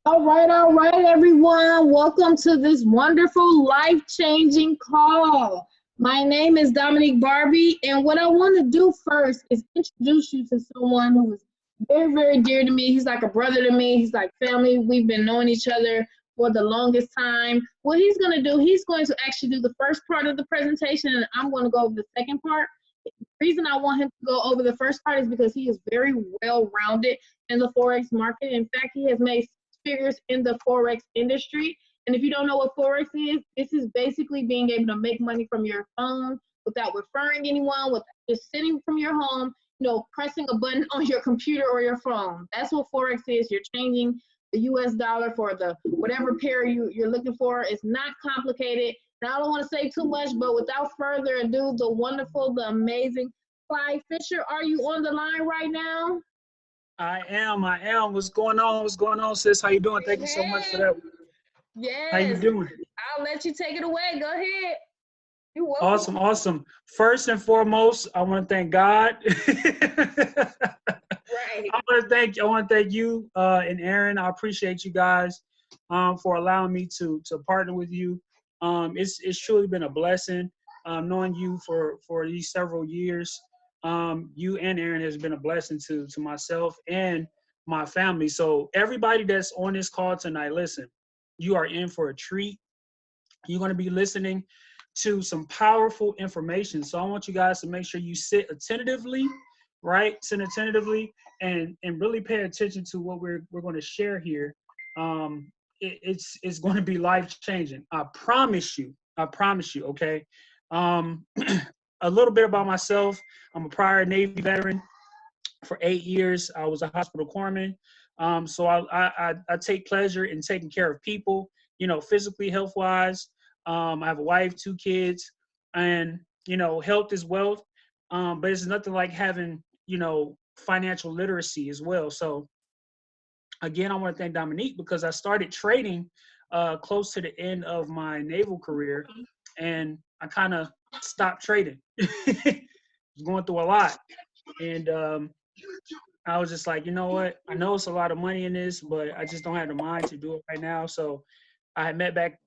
All right, everyone. Welcome to this wonderful, life-changing call. My name is Dominique Barbie, and what I want to do first is introduce you to someone who is very, very dear to me. He's like a brother to me. He's like family. We've been knowing each other for the longest time. What he's going to do, he's going to actually do the first part of the presentation, and I'm going to go over the second part. The reason I want him to go over the first part is because he is very well-rounded in the Forex market. In fact, he has made figures in the Forex industry. And if you don't know what Forex is, this is basically being able to make money from your phone without referring anyone, with just sitting from your home, pressing a button on your computer or your phone. That's what Forex is. You're changing the US dollar for the whatever pair you're looking for. It's not complicated. And I don't want to say too much, but without further ado, the wonderful, the amazing Clyde Fisher, are you on the line right now? I am. What's going on? What's going on, sis? How you doing? Thank you so much for that. Yes. How you doing? I'll let you take it away. Go ahead. You're welcome. Awesome. First and foremost, I want to thank God. Right. I want to thank you and Aaron. I appreciate you guys for allowing me to partner with you. It's truly been a blessing knowing you for these several years. You and Aaron has been a blessing to myself and my family. So everybody that's on this call tonight, listen, you are in for a treat. You're going to be listening to some powerful information. So I want you guys to make sure you sit attentively, right? Sit attentively and really pay attention to what we're going to share here. It's going to be life-changing. I promise you, okay? A little bit about myself. I'm a prior Navy veteran. For 8 years, I was a hospital corpsman. So I take pleasure in taking care of people, physically, health-wise. I have a wife, 2 kids, and, health is wealth. But it's nothing like having, financial literacy as well. So again, I want to thank Dominique because I started trading close to the end of my naval career, and I kind of stopped trading. Was going through a lot, and I was just like, you know what? I know it's a lot of money in this, but I just don't have the mind to do it right now. So I met back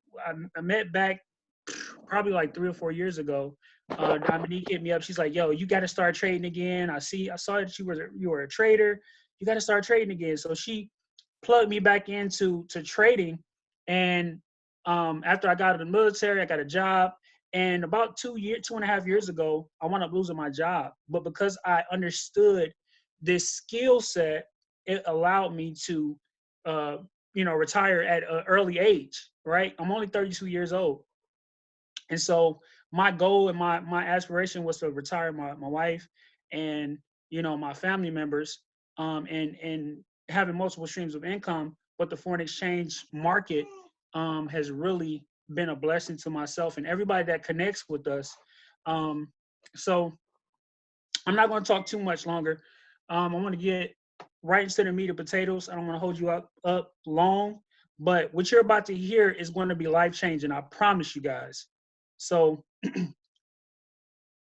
probably like 3 or 4 years ago. Dominique hit me up. She's like, yo, you got to start trading again. I saw that you were a trader. You got to start trading again. So she plugged me back into trading. And after I got out of the military, I got a job. And about 2.5 years ago, I wound up losing my job. But because I understood this skill set, it allowed me to, retire at an early age, right? I'm only 32 years old. And so my goal and my aspiration was to retire my wife and, my family members, and having multiple streams of income. But the foreign exchange market has really been a blessing to myself and everybody that connects with us. So I'm not going to talk too much longer. I want to get right into the meat of potatoes. I don't want to hold you up long, but what you're about to hear is going to be life-changing. I promise you guys. So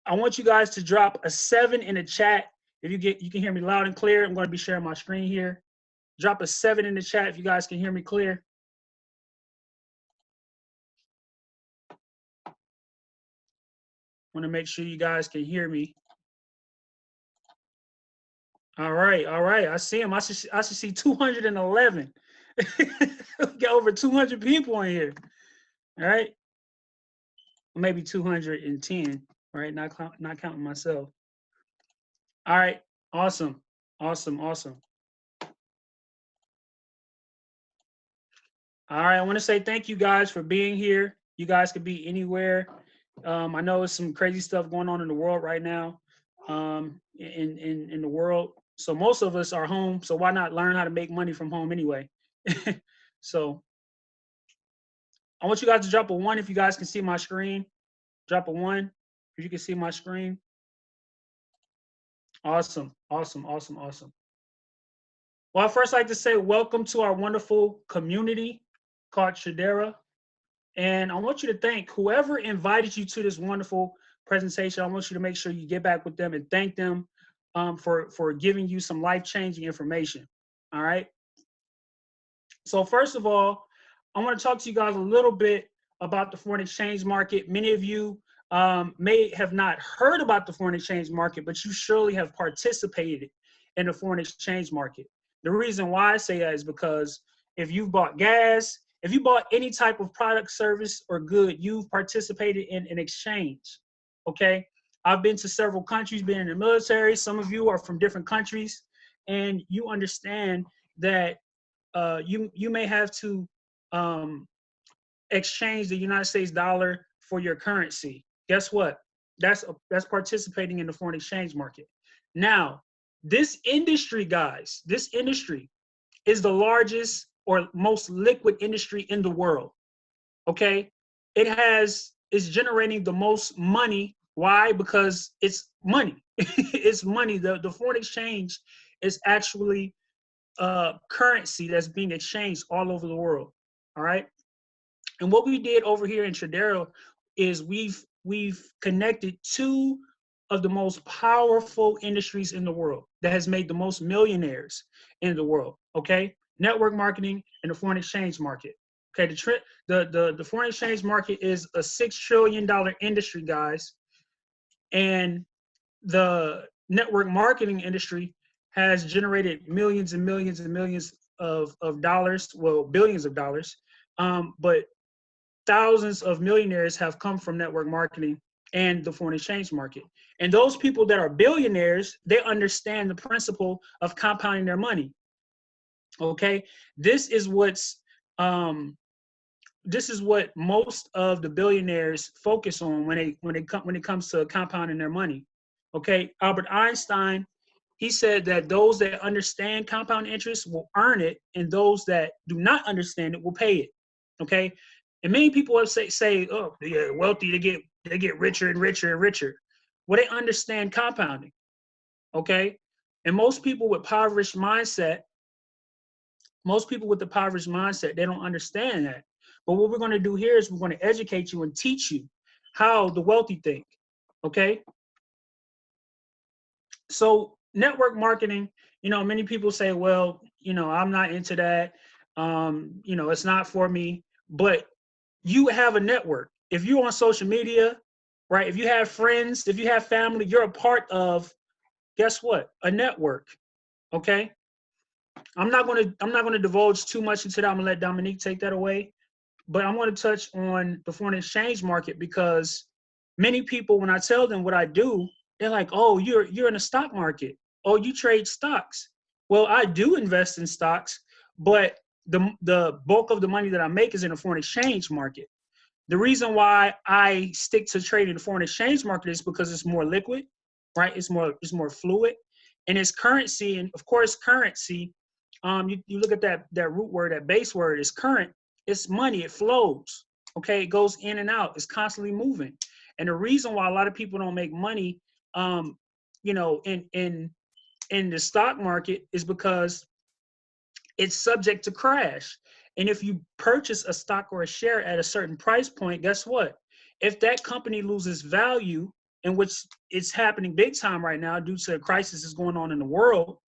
I want you guys to drop a 7 in the chat. If you can hear me loud and clear. I'm going to be sharing my screen here. Drop a 7 in the chat if you guys can hear me clear. I want to make sure you guys can hear me. All right. I see him. I should see 211. We got over 200 people in here. All right. Maybe 210, right? Not counting myself. All right. Awesome. All right. I want to say thank you guys for being here. You guys could be anywhere. I know it's some crazy stuff going on in the world right now, in the world. So most of us are home. So why not learn how to make money from home anyway? So I want you guys to drop a 1 if you guys can see my screen. Drop a 1 if you can see my screen. Awesome. Well, I first like to say welcome to our wonderful community called Tradera. And I want you to thank whoever invited you to this wonderful presentation. I want you to make sure you get back with them and thank them for giving you some life-changing information. All right. So first of all, I want to talk to you guys a little bit about the foreign exchange market. Many of you may have not heard about the foreign exchange market, but you surely have participated in the foreign exchange market. The reason why I say that is because if you've bought gas, if you bought any type of product, service, or good, you've participated in an exchange, okay? I've been to several countries, been in the military. Some of you are from different countries, and you understand that you may have to exchange the United States dollar for your currency. Guess what? That's participating in the foreign exchange market. Now, this industry, guys, this industry is the largest or most liquid industry in the world. Okay, it's generating the most money. Why? Because it's money. It's money. The foreign exchange is actually currency that's being exchanged all over the world. All right. And what we did over here in Tradera is we've connected two of the most powerful industries in the world that has made the most millionaires in the world. Okay, network marketing and the foreign exchange market. Okay, the foreign exchange market is a $6 trillion industry, guys, and the network marketing industry has generated millions and millions and millions of dollars, well, billions of dollars, but thousands of millionaires have come from network marketing and the foreign exchange market. And those people that are billionaires, they understand the principle of compounding their money. Okay, this is what most of the billionaires focus on when it comes to compounding their money. Okay, Albert Einstein, he said that those that understand compound interest will earn it, and those that do not understand it will pay it. Okay, and many people have say, oh, the wealthy, they get richer and richer and richer. Well, they understand compounding. Okay, and most people with the impoverished mindset, they don't understand that. But what we're going to do here is we're going to educate you and teach you how the wealthy think. Okay. So network marketing, many people say, well, I'm not into that. It's not for me. But you have a network. If you're on social media, right? If you have friends, if you have family, you're a part of, guess what? A network. Okay. I'm not going to divulge too much into that. I'm going to let Dominique take that away. But I want to touch on the foreign exchange market because many people, when I tell them what I do, they're like, oh, you're in the stock market. Oh, you trade stocks. Well, I do invest in stocks, but the bulk of the money that I make is in the foreign exchange market. The reason why I stick to trading the foreign exchange market is because it's more liquid, right? It's more fluid, and it's currency. And of course, currency, you look at that root word, that base word is current. It's money. It flows. Okay, it goes in and out. It's constantly moving. And the reason why a lot of people don't make money, in the stock market is because it's subject to crash. And if you purchase a stock or a share at a certain price point, guess what? If that company loses value, in which it's happening big time right now due to a crisis that's going on in the world,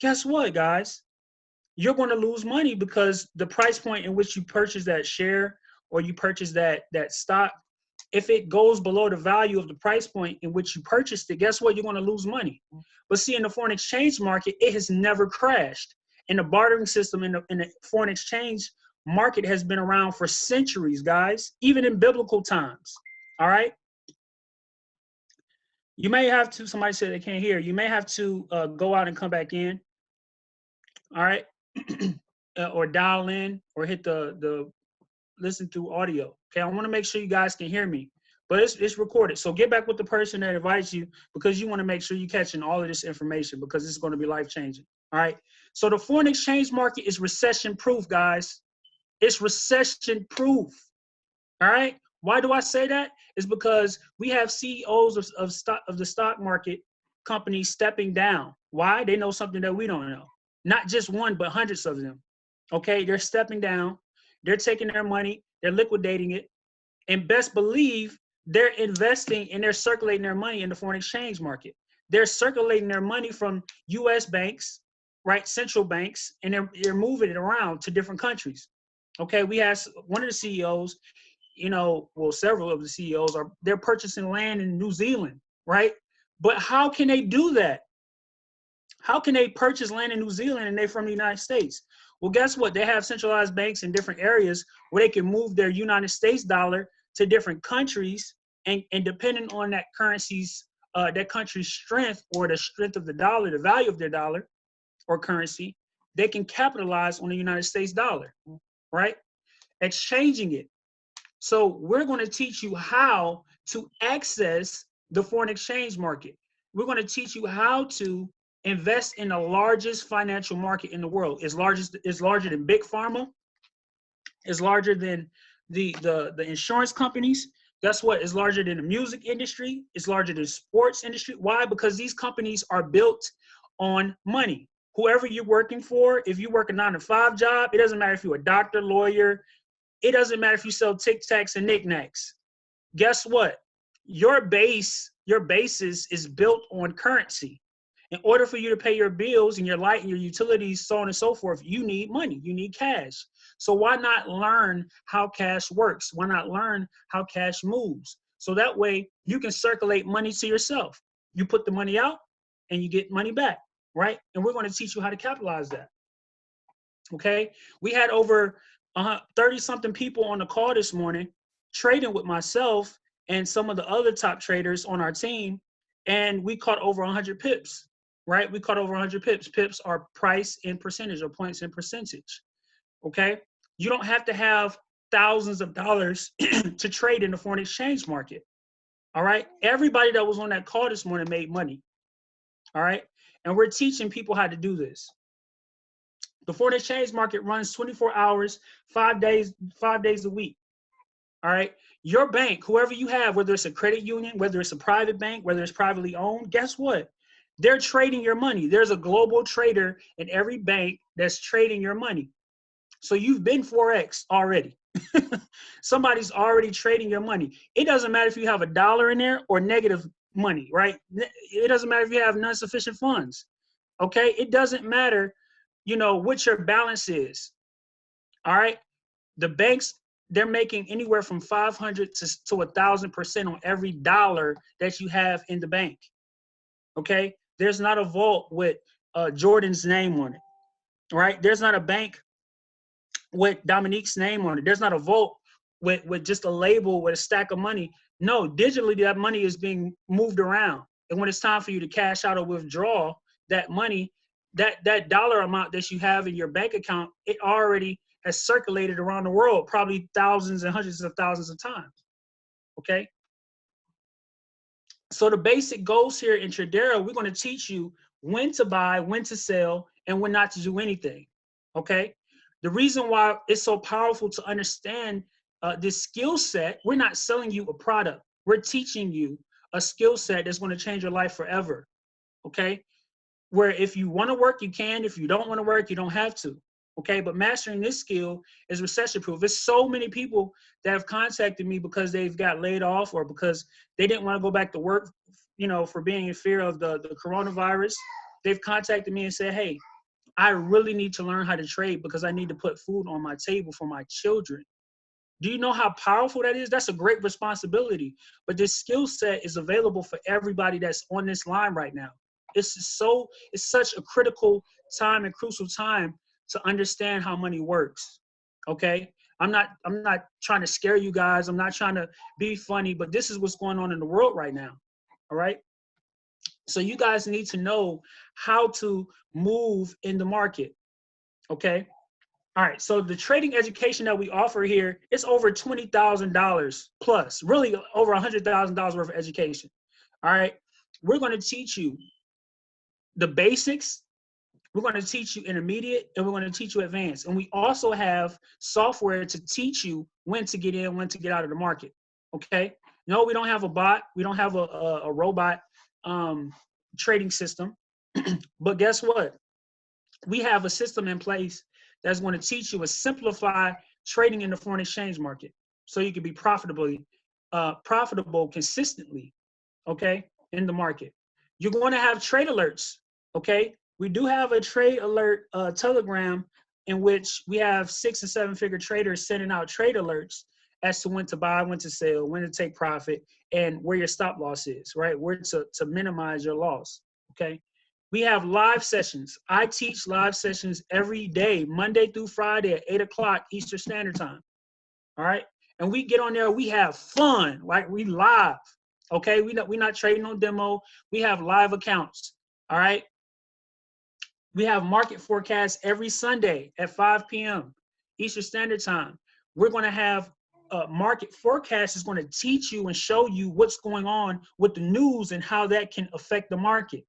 guess what, guys? You're going to lose money because the price point in which you purchase that share or you purchase that stock, if it goes below the value of the price point in which you purchased it, guess what? You're going to lose money. But see, in the foreign exchange market, it has never crashed. And the bartering system in the foreign exchange market has been around for centuries, guys, even in biblical times. All right. You may have to, somebody said they can't hear. You may have to go out and come back in. All right. Or dial in or hit the listen through audio. Okay. I want to make sure you guys can hear me, but it's recorded. So get back with the person that invites you because you want to make sure you're catching all of this information because it's going to be life changing. All right. So the foreign exchange market is recession proof, guys. It's recession proof. All right. Why do I say that? It's because we have CEOs of the stock market companies stepping down. Why? They know something that we don't know. Not just one, but hundreds of them. Okay. They're stepping down. They're taking their money. They're liquidating it. And best believe they're investing and they're circulating their money in the foreign exchange market. They're circulating their money from U.S. banks right, central banks, and they're moving it around to different countries. Okay, we have one of the CEOs, well, several of the CEOs they're purchasing land in New Zealand, right? But how can they do that? How can they purchase land in New Zealand and they're from the United States? Well, guess what? They have centralized banks in different areas where they can move their United States dollar to different countries, and depending on that currency's that country's strength, or the strength of the dollar, the value of their dollar or currency, they can capitalize on the United States dollar, right? Exchanging it. So we're going to teach you how to access the foreign exchange market. We're going to teach you how to invest in the largest financial market in the world. It's larger than big pharma. It's larger than the insurance companies. Guess what? It's larger than the music industry. It's larger than the sports industry. Why? Because these companies are built on money. Whoever you're working for, if you work a 9-to-5 job, it doesn't matter if you're a doctor, lawyer, it doesn't matter if you sell Tic Tacs and knickknacks. Guess what? Your basis is built on currency. In order for you to pay your bills and your light and your utilities, so on and so forth, you need money. You need cash. So why not learn how cash works? Why not learn how cash moves? So that way you can circulate money to yourself. You put the money out and you get money back, right? And we're going to teach you how to capitalize that. Okay? We had over 30-something people on the call this morning trading with myself and some of the other top traders on our team, and we caught over 100 pips, right? We caught over 100 pips. Pips are price in percentage, or points in percentage, okay? You don't have to have thousands of dollars to trade in the foreign exchange market, all right? Everybody that was on that call this morning made money, all right? And we're teaching people how to do this. The foreign exchange market runs 24 hours, 5 days a week. All right. Your bank, whoever you have, whether it's a credit union, whether it's a private bank, whether it's privately owned, guess what? They're trading your money. There's a global trader in every bank that's trading your money. So you've been Forex already. Somebody's already trading your money. It doesn't matter if you have $1 in there or negative money, right? It doesn't matter if you have non-sufficient funds. Okay. It doesn't matter, what your balance is. All right. The banks, they're making anywhere from 500 to 1,000% on every dollar that you have in the bank. Okay. There's not a vault with Jordan's name on it. Right. There's not a bank with Dominique's name on it. There's not a vault with just a label with a stack of money. No, digitally, that money is being moved around. And when it's time for you to cash out or withdraw that money, that dollar amount that you have in your bank account, it already has circulated around the world, probably thousands and hundreds of thousands of times. Okay. So the basic goals here in Tradera, we're going to teach you when to buy, when to sell, and when not to do anything. Okay. The reason why it's so powerful to understand this skill set, we're not selling you a product. We're teaching you a skill set that's going to change your life forever. Okay. Where if you want to work, you can. If you don't want to work, you don't have to. Okay. But mastering this skill is recession proof. There's so many people that have contacted me because they've got laid off or because they didn't want to go back to work, for being in fear of the coronavirus. They've contacted me and said, hey, I really need to learn how to trade because I need to put food on my table for my children. Do you know how powerful that is? That's a great responsibility. But this skill set is available for everybody that's on this line right now. It's such a critical time and crucial time to understand how money works. Okay? I'm not trying to scare you guys. I'm not trying to be funny, but this is what's going on in the world right now. All right? So you guys need to know how to move in the market. Okay? All right, so the trading education that we offer here, it's over $20,000 plus, really over $100,000 worth of education. All right, we're going to teach you the basics, we're going to teach you intermediate, and we're going to teach you advanced. And we also have software to teach you when to get in, when to get out of the market. Okay, no, we don't have a bot, we don't have a robot trading system, but guess what? We have a system in place that's going to teach you a simplified trading in the foreign exchange market so you can be profitable consistently, okay, in the market. You're going to have trade alerts, okay? We do have a trade alert telegram in which we have 6 and 7 figure traders sending out trade alerts as to when to buy, when to sell, when to take profit, and where your stop loss is, right? Where to minimize your loss, okay? We have live sessions. I teach live sessions every day, Monday through Friday at 8 o'clock Eastern Standard Time, all right? And we get on there, we have fun, like we live, okay? We're not trading on demo. We have live accounts, all right? We have market forecasts every Sunday at 5 p.m. Eastern Standard Time. We're going to have market forecast is going to teach you and show you what's going on with the news and how that can affect the market.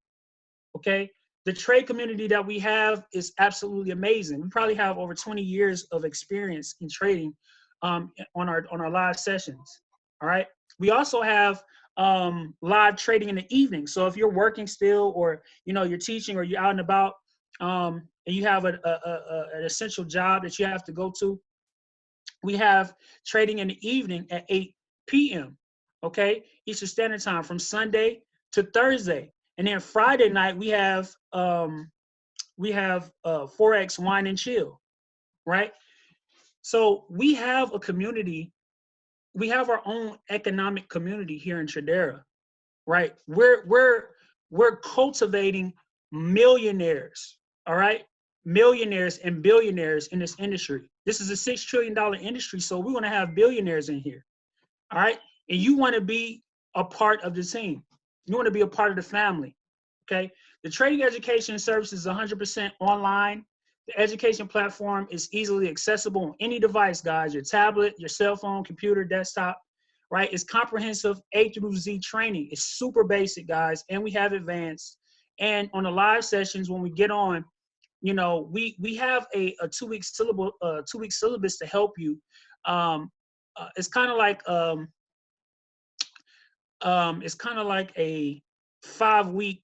Okay. The trade community that we have is absolutely amazing. We probably have over 20 years of experience in trading on our live sessions. All right. We also have live trading in the evening. So if you're working still, or you're teaching, or you're out and about, and you have an essential job that you have to go to, we have trading in the evening at 8 p.m. Okay, Eastern Standard Time, from Sunday to Thursday. And then Friday night we have Forex Wine and Chill, right? So we have a community. We have our own economic community here in Tradera, right? We're cultivating millionaires, all right? Millionaires and billionaires in this industry. This is a $6 trillion industry, so we're going to have billionaires in here, all right? And you want to be a part of the team. You want to be a part of the family, okay? The trading education service is 100% online. The education platform is easily accessible on any device, guys, your tablet, your cell phone, computer, desktop, right? It's comprehensive A through Z training. It's super basic, guys, and we have advanced. And on the live sessions, when we get on, we have a 2-week syllabus to help you. It's kind of like a 5-week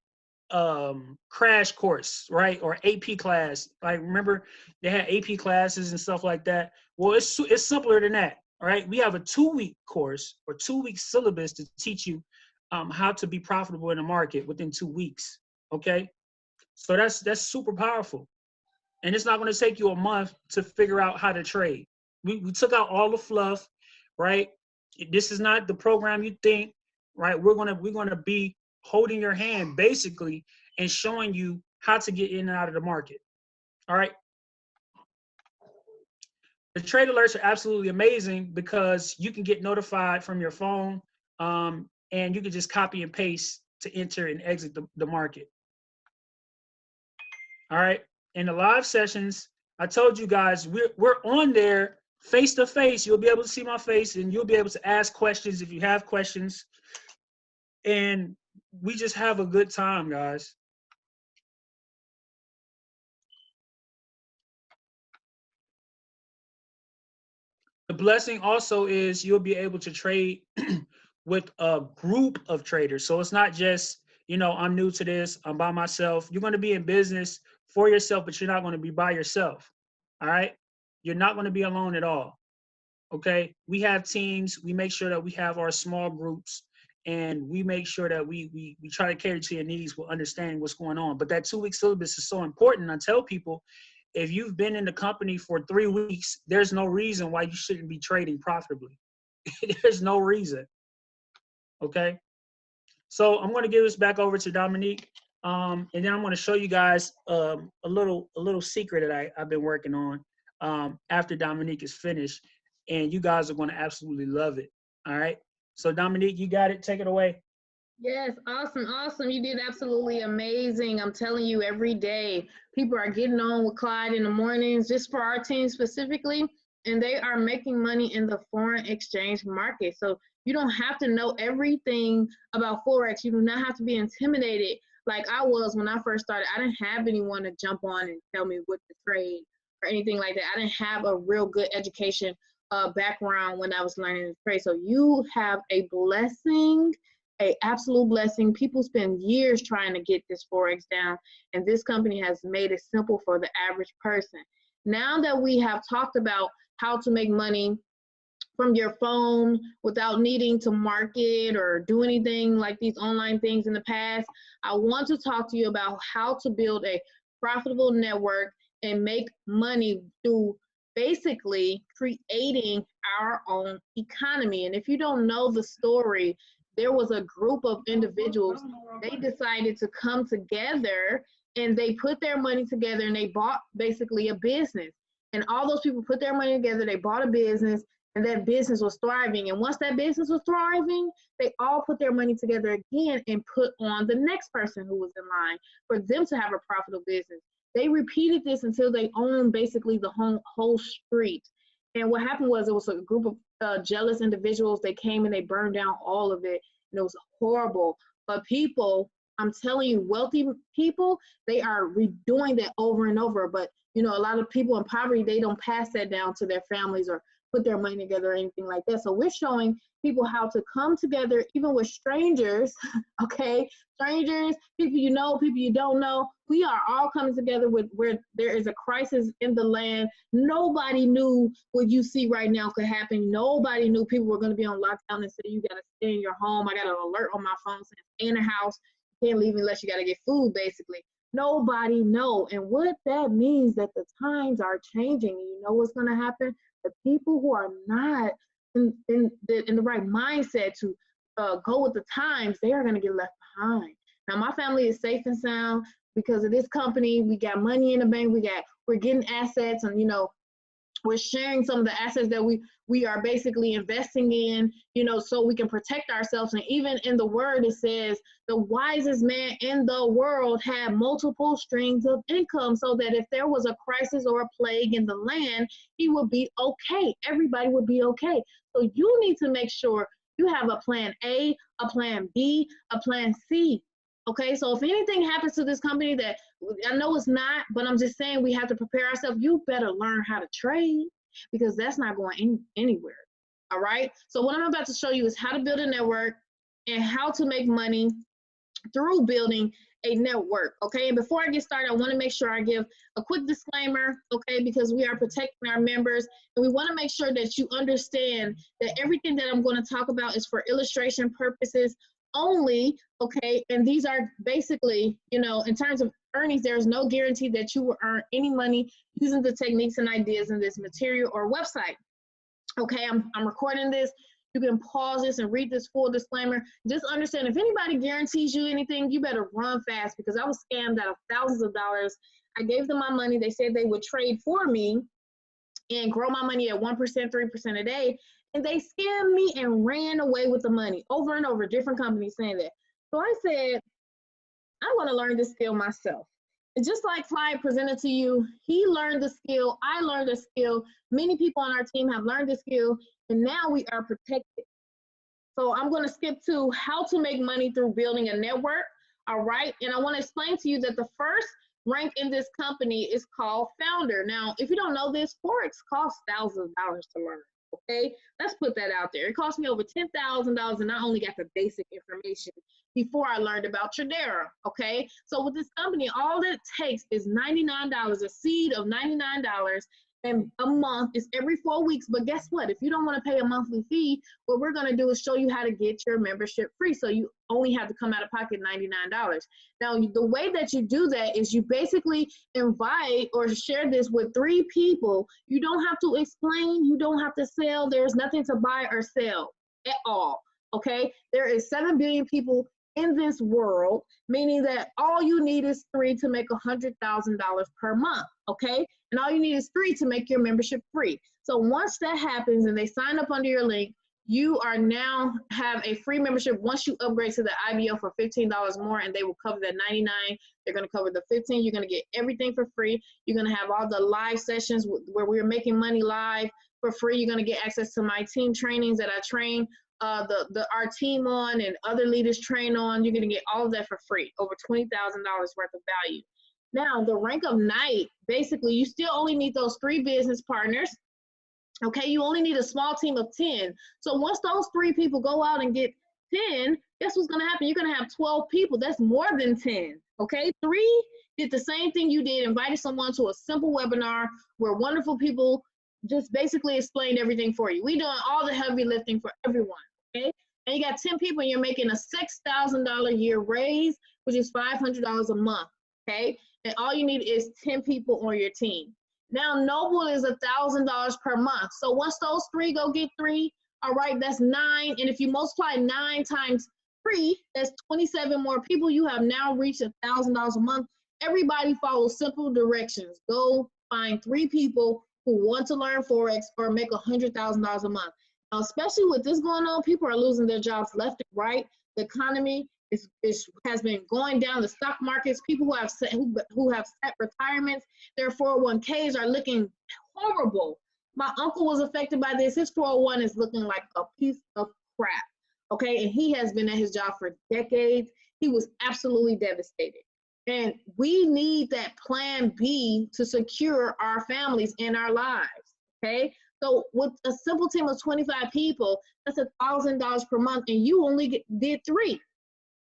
crash course, right? Or AP class. Like, remember they had AP classes and stuff like that. Well, it's simpler than that. All right, we have a 2-week course or 2-week syllabus to teach you how to be profitable in the market within 2 weeks. Okay, so that's super powerful, and it's not going to take you a month to figure out how to trade. We took out all the fluff, right? This is not the program you think, right? We're gonna be holding your hand basically and showing you how to get in and out of the market. All right. The trade alerts are absolutely amazing because you can get notified from your phone, and you can just copy and paste to enter and exit the market. All right. In the live sessions, I told you guys, we're on there face to face. You'll be able to see my face, and you'll be able to ask questions if you have questions. And we just have a good time, guys. The blessing also is you'll be able to trade with a group of traders. So it's not just, I'm new to this, I'm by myself. You're going to be in business for yourself, but you're not going to be by yourself. All right. You're not going to be alone at all. Okay. We have teams. We make sure that we have our small groups, and we make sure that we try to cater to your needs with understanding what's going on. But that 2-week syllabus is so important. I tell people, if you've been in the company for 3 weeks, there's no reason why you shouldn't be trading profitably. There's no reason. Okay. So I'm going to give this back over to Dominique. And then I'm going to show you guys a little secret that I've been working on after Dominique is finished. And you guys are going to absolutely love it. All right. So Dominique, you got it. Take it away. Yes, awesome. You did absolutely amazing. I'm telling you, every day people are getting on with Clyde in the mornings, just for our team specifically, and they are making money in the foreign exchange market. So you don't have to know everything about Forex. You do not have to be intimidated like I was when I first started. I didn't have anyone to jump on and tell me what to trade or anything like that. I didn't have a real good education background when I was learning to trade. So you have a blessing, an absolute blessing. People spend years trying to get this Forex down, and this company has made it simple for the average person. Now that we have talked about how to make money from your phone without needing to market or do anything like these online things in the past, I want to talk to you about how to build a profitable network and make money through basically creating our own economy. And if you don't know the story, there was a group of individuals, they decided to come together and they put their money together and they bought basically a business. And all those people put their money together, they bought a business, and that business was thriving. And once that business was thriving, they all put their money together again and put on the next person who was in line for them to have a profitable business. They repeated this until they owned basically the whole street. And what happened was, it was a group of jealous individuals. They came and they burned down all of it, and it was horrible. But people, I'm telling you, wealthy people, they are redoing that over and over. But you know, a lot of people in poverty, they don't pass that down to their families or put their money together or anything like that. So we're showing people how to come together, even with strangers, okay? Strangers, people you know, people you don't know. We are all coming together with where there is a crisis in the land. Nobody knew what you see right now could happen. Nobody knew people were going to be on lockdown and say, you got to stay in your home. I got an alert on my phone saying, stay in the house. You can't leave unless you got to get food, basically. Nobody know. And what that means, that the times are changing. And you know what's going to happen? The people who are not in the right mindset to go with the times, they are going to get left behind. Now, my family is safe and sound because of this company. We got money in the bank. We're getting assets, and you know, we're sharing some of the assets that we are basically investing in, you know, so we can protect ourselves. And even in the word, it says the wisest man in the world had multiple streams of income, so that if there was a crisis or a plague in the land, he would be okay. Everybody would be okay. So you need to make sure you have a plan A, a plan B, a plan C. Okay, so if anything happens to this company, that I know it's not, but I'm just saying we have to prepare ourselves. You better learn how to trade, because that's not going anywhere. All right, so what I'm about to show you is how to build a network and how to make money through building a network. Okay, and before I get started, I want to make sure I give a quick disclaimer, okay, because we are protecting our members, and we want to make sure that you understand that everything that I'm going to talk about is for illustration purposes only, okay? And these are basically, you know, in terms of earnings, there's no guarantee that you will earn any money using the techniques and ideas in this material or website. Okay, I'm recording this. You can pause this and read this full disclaimer. Just understand, if anybody guarantees you anything, you better run fast, because I was scammed out of thousands of dollars. I gave them my money. They said they would trade for me and grow my money at 1%, 3% a day. And they scammed me and ran away with the money over and over, different companies saying that. So I said, I'm going to learn this skill myself. And just like Clyde presented to you, he learned the skill, I learned the skill, many people on our team have learned the skill, and now we are protected. So I'm going to skip to how to make money through building a network, all right? And I want to explain to you that the first rank in this company is called founder. Now, if you don't know this, Forex costs thousands of dollars to learn. Okay, let's put that out there. It cost me over $10,000, and I only got the basic information before I learned about Tradera. Okay, so with this company, all it takes is $99, a seed of $99, and a month is every 4 weeks. But guess what? If you don't want to pay a monthly fee, what we're going to do is show you how to get your membership free. So you only have to come out of pocket $99. Now, the way that you do that is you basically invite or share this with 3 people. You don't have to explain. You don't have to sell. There's nothing to buy or sell at all. Okay? There is 7 billion people in this world, meaning that all you need is 3 to make $100,000 per month, okay? And all you need is 3 to make your membership free. So once that happens and they sign up under your link, you are now have a free membership. Once you upgrade to the IBO for $15 more, and they will cover that $99, they're going to cover the $15. You're going to get everything for free. You're going to have all the live sessions where we're making money live for free. You're going to get access to my team trainings that I train our team on, and other leaders train on. You're going to get all of that for free, over $20,000 worth of value. Now, the rank of night, basically, you still only need those 3 business partners. Okay, you only need a small team of 10. So once those 3 people go out and get 10, guess what's going to happen? You're going to have 12 people. That's more than 10. Okay, 3 did the same thing you did, invited someone to a simple webinar where wonderful people just basically explained everything for you. We doing all the heavy lifting for everyone, okay? And you got 10 people, and you're making a $6,000 a year raise, which is $500 a month, okay? and all you need is 10 people on your team. Now, Noble is $1,000 per month. So once those 3 go get 3, all right, that's 9. And if you multiply 9 times 3, that's 27 more people. You have now reached $1,000 a month. Everybody follows simple directions. Go find 3 people who want to learn Forex or make $100,000 a month. Now, especially with this going on, people are losing their jobs left and right. The economy has been going down. The stock markets, people who have set retirements, their 401ks are looking horrible. My uncle was affected by this. His 401 is looking like a piece of crap. Okay, and he has been at his job for decades. He was absolutely devastated. And we need that plan B to secure our families and our lives. Okay, so with a simple team of 25 people, that's $1,000 per month, and you only did 3.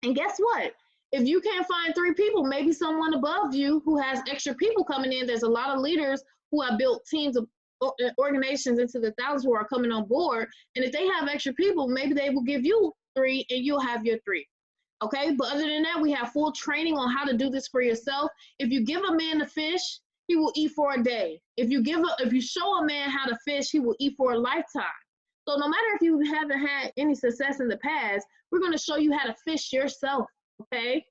And guess what? If you can't find 3 people, maybe someone above you who has extra people coming in. There's a lot of leaders who have built teams of organizations into the thousands who are coming on board. And if they have extra people, maybe they will give you 3 and you'll have your 3. Okay, but other than that, we have full training on how to do this for yourself. If you give a man a fish, he will eat for a day. If you show a man how to fish, he will eat for a lifetime. So no matter if you haven't had any success in the past, we're going to show you how to fish yourself. Okay.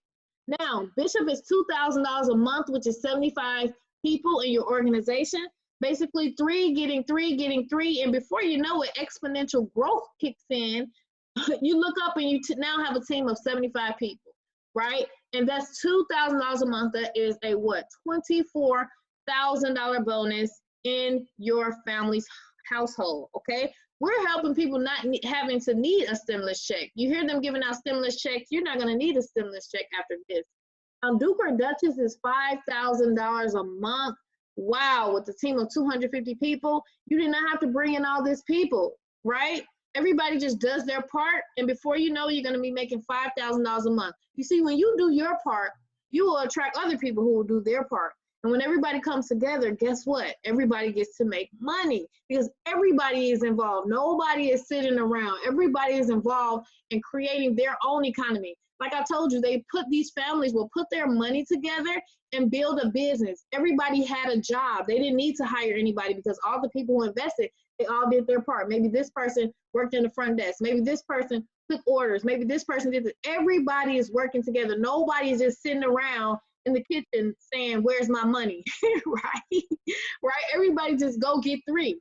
Now, Bishop is $2,000 a month, which is 75 people in your organization. Basically 3 getting 3 getting 3, and before you know it, exponential growth kicks in. You look up and you now have a team of 75 people, right? And that's $2,000 a month. That is a what? $24,000 bonus in your family's household. Okay, we're helping people not having to need a stimulus check. You hear them giving out stimulus checks. You're not going to need a stimulus check after this. Duke or Duchess is $5,000 a month. Wow, with a team of 250 people, you did not have to bring in all these people, right? Everybody just does their part, and before you know, you're going to be making $5,000 a month. You see, when you do your part, you will attract other people who will do their part. And when everybody comes together, guess what? Everybody gets to make money because everybody is involved. Nobody is sitting around. Everybody is involved in creating their own economy. Like I told you, these families will put their money together and build a business. Everybody had a job. They didn't need to hire anybody because all the people who invested, they all did their part. Maybe this person worked in the front desk. Maybe this person took orders. Maybe this person did this. Everybody is working together. Nobody is just sitting around in the kitchen saying, where's my money, right? Right? Everybody just go get 3.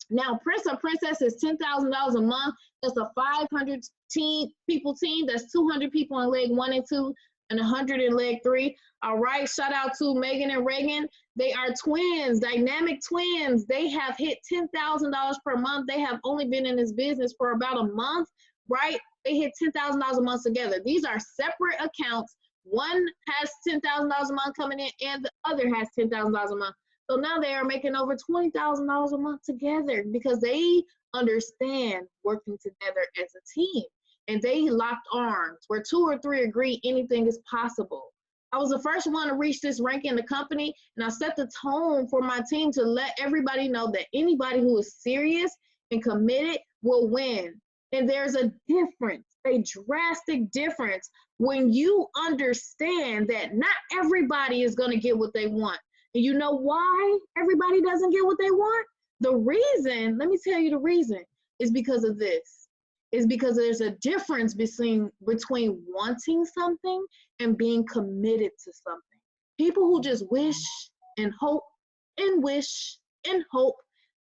Now, Prince or Princess is $10,000 a month. That's a 500 people team. That's 200 people in leg 1 and 2 and 100 in leg 3. All right, shout out to Megan and Reagan. They are twins, dynamic twins. They have hit $10,000 per month. They have only been in this business for about a month, right? They hit $10,000 a month together. These are separate accounts. One has $10,000 a month coming in and the other has $10,000 a month. So now they are making over $20,000 a month together because they understand working together as a team. And they locked arms. Where 2 or 3 agree, anything is possible. I was the first one to reach this rank in the company, and I set the tone for my team to let everybody know that anybody who is serious and committed will win. And there's a difference, a drastic difference when you understand that not everybody is going to get what they want. And you know why everybody doesn't get what they want? The reason, let me tell you the reason, is because of this. Is because there's a difference between wanting something and being committed to something. People who just wish and hope and wish and hope,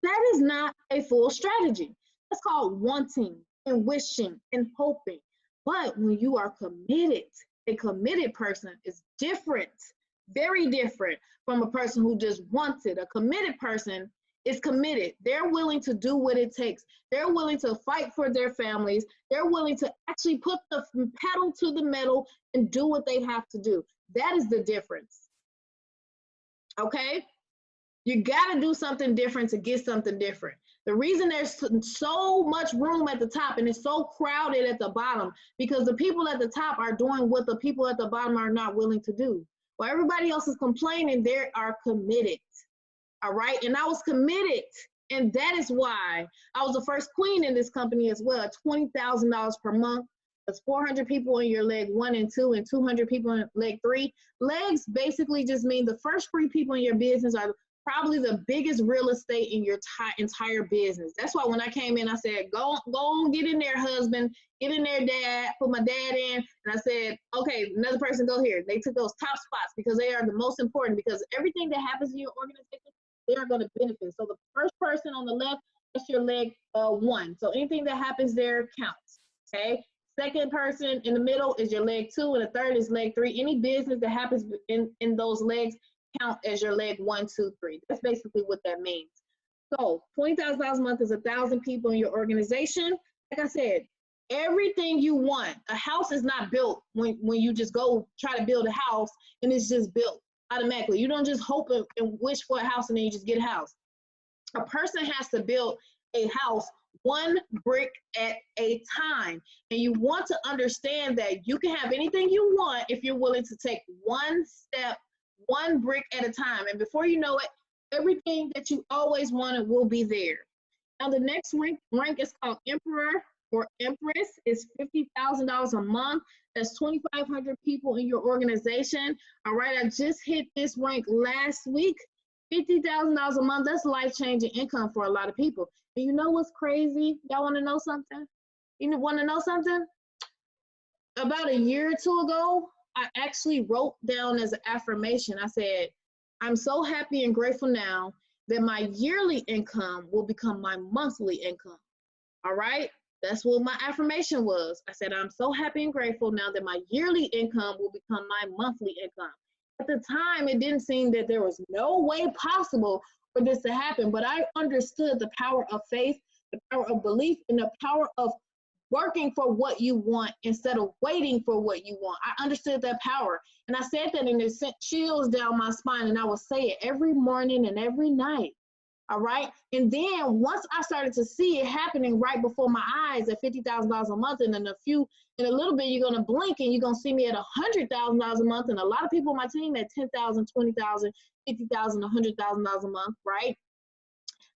that is not a full strategy. That's called wanting and wishing and hoping. But when you are committed, a committed person is different, very different from a person who just wants it. A committed person is committed. They're willing to do what it takes. They're willing to fight for their families. They're willing to actually put the pedal to the metal and do what they have to do. That is the difference. Okay? You got to do something different to get something different. The reason there's so much room at the top and it's so crowded at the bottom because the people at the top are doing what the people at the bottom are not willing to do. While everybody else is complaining, they are committed. All right, and I was committed, and that is why I was the first queen in this company as well, $20,000 per month. There's 400 people in your leg 1 and 2 and 200 people in leg 3. Legs basically just mean the first 3 people in your business are probably the biggest real estate in your entire business. That's why when I came in, I said, go on, get in there, husband, get in there, dad, put my dad in. And I said, okay, another person go here. They took those top spots because they are the most important, because everything that happens in your organization, they are going to benefit. So the first person on the left, that's your leg 1. So anything that happens there counts, okay? Second person in the middle is your leg 2, and the third is leg 3. Any business that happens in those legs count as your leg 1, 2, 3. That's basically what that means. So $20,000 a month is 1,000 people in your organization. Like I said, everything you want. A house is not built when you just go try to build a house and it's just built automatically. You don't just hope and wish for a house and then you just get a house. A person has to build a house 1 brick at a time. And you want to understand that you can have anything you want if you're willing to take 1 step, 1 brick at a time. And before you know it, everything that you always wanted will be there. Now the next rank is called Emperor or Empress. It's $50,000 a month. That's 2,500 people in your organization. All right, I just hit this rank last week. $50,000 a month, that's life-changing income for a lot of people. And you know what's crazy? Y'all want to know something? You want to know something? About a year or 2 ago, I actually wrote down as an affirmation, I said, I'm so happy and grateful now that my yearly income will become my monthly income. All right? That's what my affirmation was. I said, I'm so happy and grateful now that my yearly income will become my monthly income. At the time, it didn't seem that there was no way possible for this to happen, but I understood the power of faith, the power of belief, and the power of working for what you want instead of waiting for what you want. I understood that power. And I said that and it sent chills down my spine, and I would say it every morning and every night. All right. And then once I started to see it happening right before my eyes at $50,000 a month, and in a little bit, you're going to blink and you're going to see me at $100,000 a month. And a lot of people on my team at $10,000, $20,000, $50,000, $100,000 a month. Right.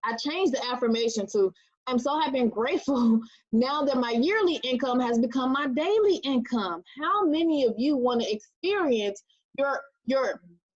I changed the affirmation to, I'm so happy and grateful now that my yearly income has become my daily income. How many of you want to experience your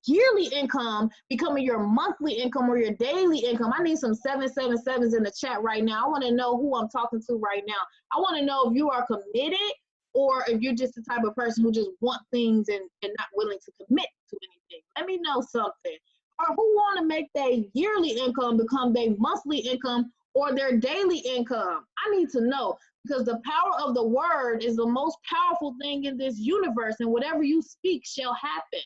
yearly income becoming your monthly income or your daily income? I need some 777s in the chat right now. I want to know who I'm talking to right now. I want to know if you are committed or if you're just the type of person who just want things and not willing to commit to anything. Let me know something. Or who want to make their yearly income become their monthly income or their daily income? I need to know, because the power of the word is the most powerful thing in this universe, and whatever you speak shall happen.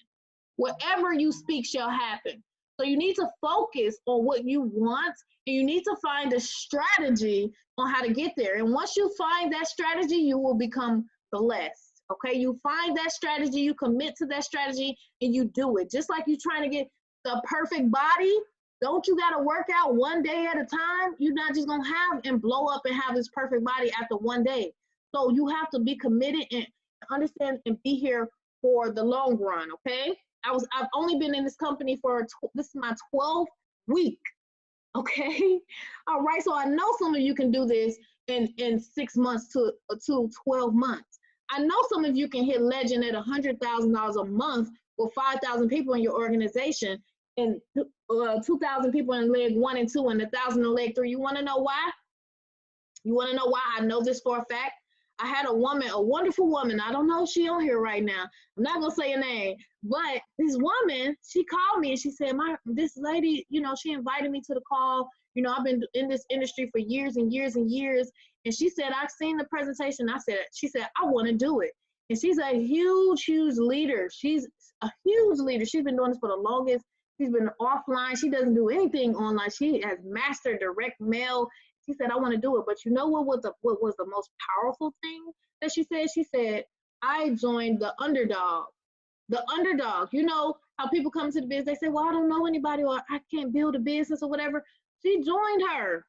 Whatever you speak shall happen. So you need to focus on what you want, and you need to find a strategy on how to get there. And once you find that strategy, you will become blessed. Okay, you find that strategy, you commit to that strategy, and you do it. Just like you're trying to get the perfect body, don't you got to work out one day at a time? You're not just going to have and blow up and have this perfect body after one day. So you have to be committed and understand and be here for the long run, okay? I've only been in this company for, this is my 12th week, okay? All right, so I know some of you can do this in 6 months to 12 months. I know some of you can hit legend at $100,000 a month with 5,000 people in your organization and 2,000 people in leg 1 and 2 and 1,000 in leg 3. You want to know why? You want to know why I know this for a fact? I had a woman, a wonderful woman. I don't know if she's on here right now. I'm not going to say her name, but this woman, she called me and she said, this lady, you know, she invited me to the call. You know, I've been in this industry for years and years and years. And she said, I've seen the presentation. She said, I want to do it. And she's a huge, huge leader. She's a huge leader. She's been doing this for the longest. She's been offline. She doesn't do anything online. She has mastered direct mail. She said, I want to do it. But you know what was the most powerful thing that she said? She said, I joined the underdog. The underdog. You know how people come to the business, they say, well, I don't know anybody, or I can't build a business or whatever. She joined her.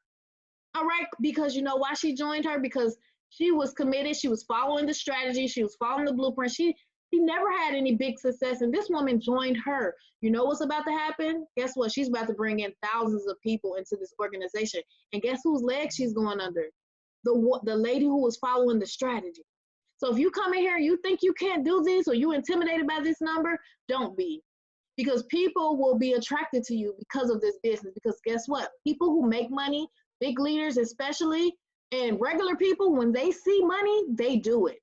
All right. Because you know why she joined her? Because she was committed. She was following the strategy. She was following the blueprint. She never had any big success, and this woman joined her. You know what's about to happen? Guess what? She's about to bring in thousands of people into this organization. And guess whose leg she's going under? The lady who was following the strategy. So if you come in here and you think you can't do this or you intimidated by this number, don't be. Because people will be attracted to you because of this business. Because guess what? People who make money, big leaders especially, and regular people, when they see money, they do it.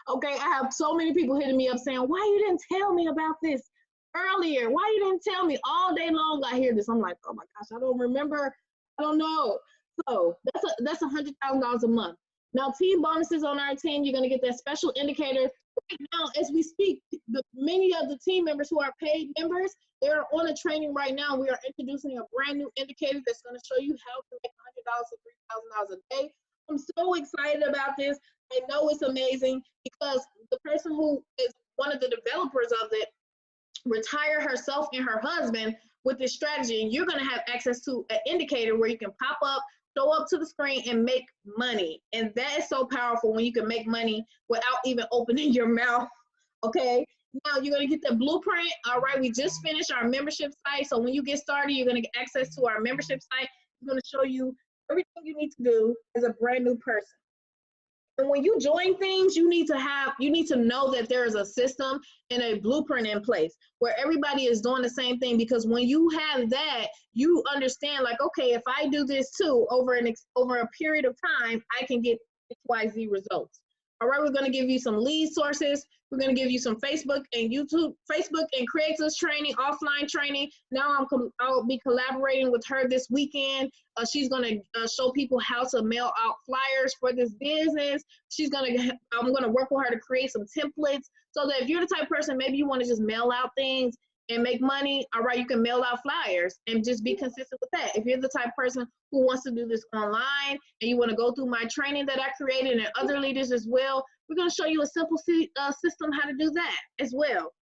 Okay, I have so many people hitting me up saying, why you didn't tell me about this earlier? Why you didn't tell me? All day long I hear this. I'm like, oh my gosh, I don't remember. I don't know. So that's $100,000 a month. Now, team bonuses on our team, you're going to get that special indicator. Right now, as we speak, many of the team members who are paid members, they're on a training right now. We are introducing a brand new indicator that's going to show you how to make $100 to $3,000 a day. I'm so excited about this. I know it's amazing because the person who is one of the developers of it retired herself and her husband with this strategy, and you're going to have access to an indicator where you can pop up, show up to the screen, and make money. And that is so powerful when you can make money without even opening your mouth. Okay, now you're going to get the blueprint. All right, we just finished our membership site, so when you get started, you're going to get access to our membership site. It's going to show you everything you need to do as a brand new person. And when you join things, you need to know that there is a system and a blueprint in place where everybody is doing the same thing. Because when you have that, you understand, like, okay, if I do this too over a period of time, I can get XYZ results. All right, we're going to give you some lead sources. We're going to give you some Facebook and creators training, offline training. Now I'll be collaborating with her this weekend. She's going to show people how to mail out flyers for this business. I'm going to work with her to create some templates so that if you're the type of person, maybe you want to just mail out things and make money, all right, you can mail out flyers and just be consistent with that. If you're the type of person who wants to do this online and you want to go through my training that I created and other leaders as well, we're going to show you a simple system how to do that as well.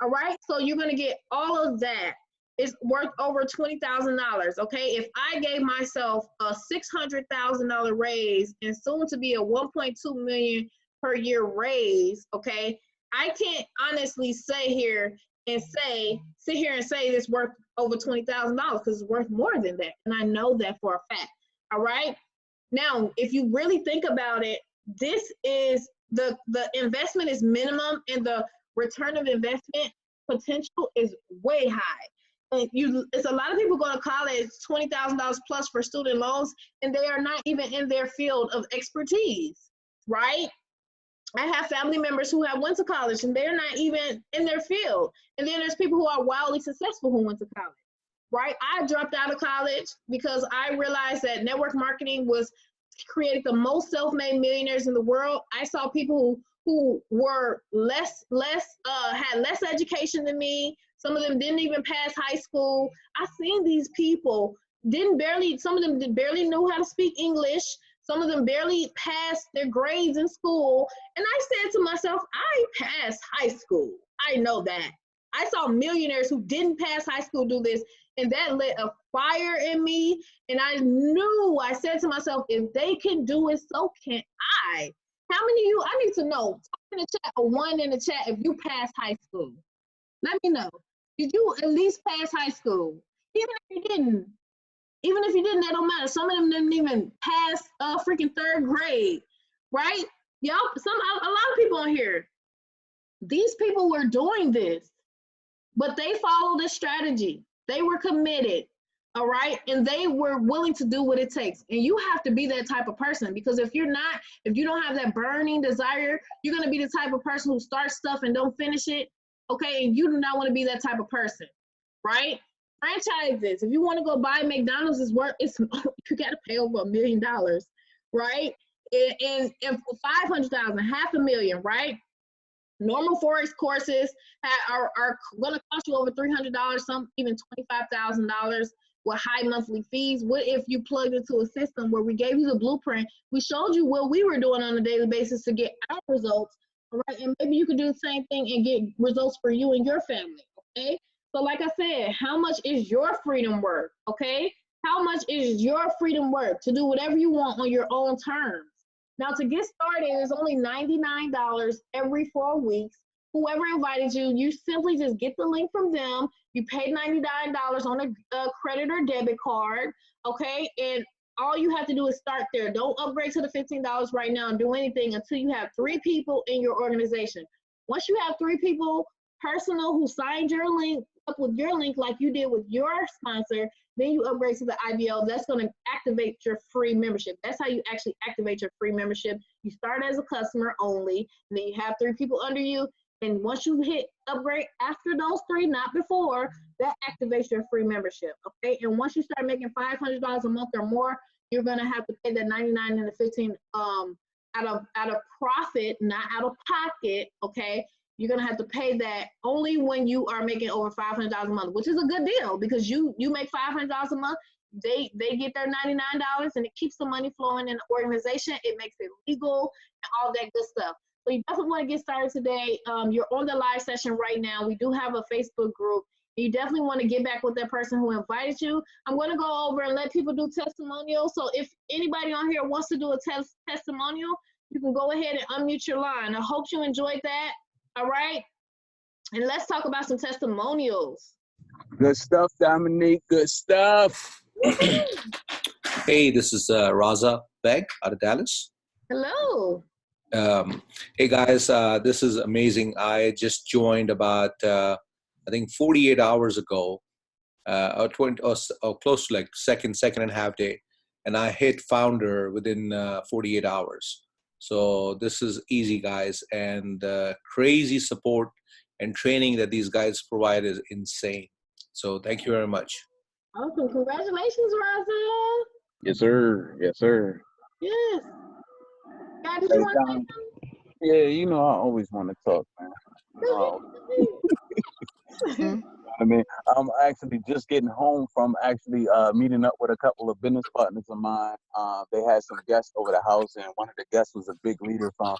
All right, so you're going to get all of that. It's worth over $20,000. Okay, if I gave myself a $600,000 raise and soon to be a $1.2 million per year raise, okay, I can't honestly sit here and say it's worth over $20,000 because it's worth more than that, and I know that for a fact. All right, now if you really think about it, this is the investment is minimum and the return of investment potential is way high. And it's a lot of people go to college, $20,000 plus for student loans, and they are not even in their field of expertise, right? I have family members who have went to college and they're not even in their field. And then there's people who are wildly successful who went to college, right? I dropped out of college because I realized that network marketing was creating the most self-made millionaires in the world. I saw people who were had less education than me. Some of them didn't even pass high school. I've seen these people some of them barely knew how to speak English. Some of them barely passed their grades in school. And I said to myself, I passed high school. I know that. I saw millionaires who didn't pass high school do this, and that lit a fire in me. And I said to myself, if they can do it, so can I. How many of you, I need to know, talk in the chat or one in the chat if you passed high school. Let me know. Did you at least pass high school? Even if you didn't, that don't matter. Some of them didn't even pass freaking third grade, right? Y'all, a lot of people on here, these people were doing this, but they followed a strategy. They were committed, all right? And they were willing to do what it takes. And you have to be that type of person, because if you don't have that burning desire, you're going to be the type of person who starts stuff and don't finish it, okay? And you do not want to be that type of person, right? Franchises. If you want to go buy McDonald's, you got to pay over $1 million, right? And for $500,000, $500,000, right? Normal Forex courses are going to cost you over $300, some even $25,000 with high monthly fees. What if you plugged into a system where we gave you the blueprint, we showed you what we were doing on a daily basis to get our results, all right? And maybe you could do the same thing and get results for you and your family, okay? So like I said, how much is your freedom worth, okay? How much is your freedom worth to do whatever you want on your own terms? Now, to get started, it's only $99 every 4 weeks. Whoever invited you, you simply just get the link from them. You pay $99 on a credit or debit card, okay? And all you have to do is start there. Don't upgrade to the $15 right now and do anything until you have 3 people in your organization. Once you have 3 people personal who signed your link up with your link like you did with your sponsor, then you upgrade to the IBL. That's going to activate your free membership. That's how you actually activate your free membership. You start as a customer only, and then you have 3 people under you. And once you hit upgrade after those 3, not before, that activates your free membership. Okay. And once you start making $500 a month or more, you're going to have to pay that 99 and the 15 out of profit, not out of pocket. Okay. You're going to have to pay that only when you are making over $500 a month, which is a good deal because you make $500 a month. They get their $99 and it keeps the money flowing in the organization. It makes it legal and all that good stuff. So you definitely want to get started today. You're on the live session right now. We do have a Facebook group. You definitely want to get back with that person who invited you. I'm going to go over and let people do testimonials. So if anybody on here wants to do a testimonial, you can go ahead and unmute your line. I hope you enjoyed that. All right. And let's talk about some testimonials. Good stuff, Dominique. Good stuff. Hey, this is Raza Beg out of Dallas. Hello. Hey guys, this is amazing. I just joined about I think 48 hours ago, or close to like second and a half day, and I hit founder within 48 hours. So this is easy, guys, and crazy support and training that these guys provide is insane. So thank you very much. Awesome. Congratulations, Raza. Yes, sir. Yes, sir. Yes. God, did you want to say something? Yeah, you know, I always want to talk, man. I mean, I'm actually just getting home from actually meeting up with a couple of business partners of mine. They had some guests over the house, and one of the guests was a big leader from,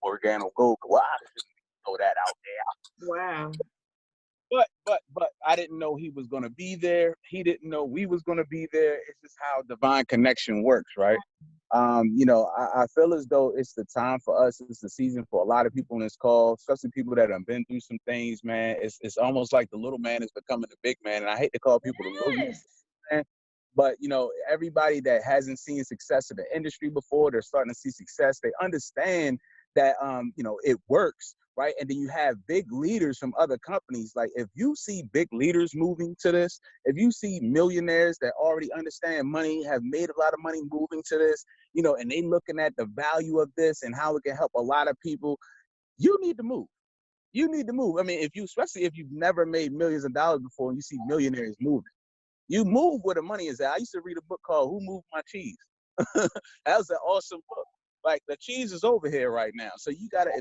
Organo Gold. Well, I didn't throw that out there. Wow. But I didn't know he was going to be there. He didn't know we was going to be there. It's just how divine connection works, right? I feel as though it's the time for us. It's the season for a lot of people in this call, especially people that have been through some things, man. It's almost like the little man is becoming the big man. And I hate to call people the little man, but, everybody that hasn't seen success in the industry before, they're starting to see success. They understand that, it works. Right. And then you have big leaders from other companies. Like if you see big leaders moving to this, if you see millionaires that already understand money, have made a lot of money moving to this, and they looking at the value of this and how it can help a lot of people, you need to move. You need to move. I mean, especially if you've never made millions of dollars before and you see millionaires moving, you move where the money is at. I used to read a book called Who Moved My Cheese? That was an awesome book. Like the cheese is over here right now. So if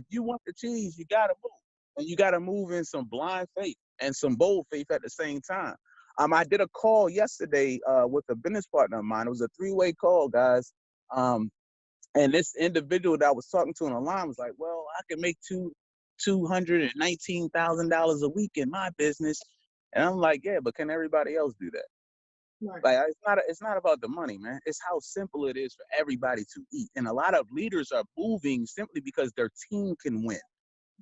you want the cheese, you gotta move. And you gotta move in some blind faith and some bold faith at the same time. I did a call yesterday with a business partner of mine. It was a 3-way call, guys. And this individual that I was talking to on the line was like, well, I can make $219,000 a week in my business. And I'm like, yeah, but can everybody else do that? Right. Like it's not about the money, man. It's how simple it is for everybody to eat. And a lot of leaders are moving simply because their team can win.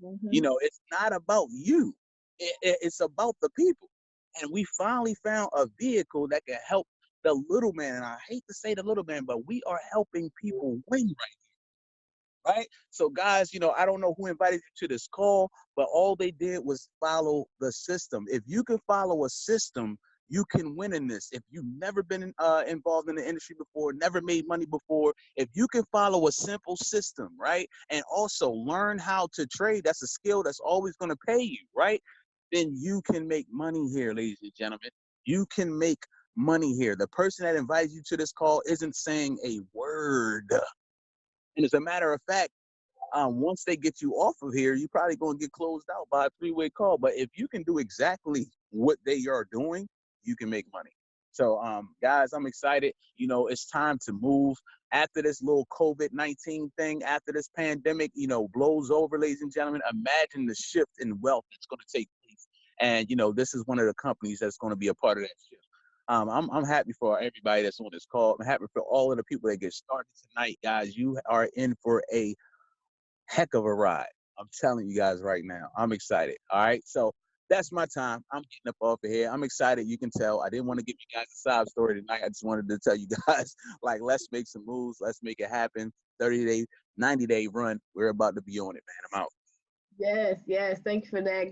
Mm-hmm. It's not about you. It's about the people. And we finally found a vehicle that can help the little man. And I hate to say the little man, but we are helping people win right here. Right? So guys, I don't know who invited you to this call, but all they did was follow the system. If you can follow a system, you can win in this. If you've never been involved in the industry before, never made money before, if you can follow a simple system, right, and also learn how to trade, that's a skill that's always going to pay you, right, then you can make money here, ladies and gentlemen. You can make money here. The person that invited you to this call isn't saying a word. And as a matter of fact, once they get you off of here, you're probably going to get closed out by a 3-way call. But if you can do exactly what they are doing, you can make money. So, guys, I'm excited. It's time to move. After this little COVID-19 thing, after this pandemic, blows over, ladies and gentlemen, imagine the shift in wealth that's going to take place. And, this is one of the companies that's going to be a part of that shift. I'm happy for everybody that's on this call. I'm happy for all of the people that get started tonight, guys. You are in for a heck of a ride. I'm telling you guys right now. I'm excited. All right. So that's my time. I'm getting up off of here. I'm excited. You can tell. I didn't want to give you guys a sob story tonight. I just wanted to tell you guys, like, let's make some moves. Let's make it happen. 30-day, 90-day run. We're about to be on it, man. I'm out. Yes, yes. Thank you for that.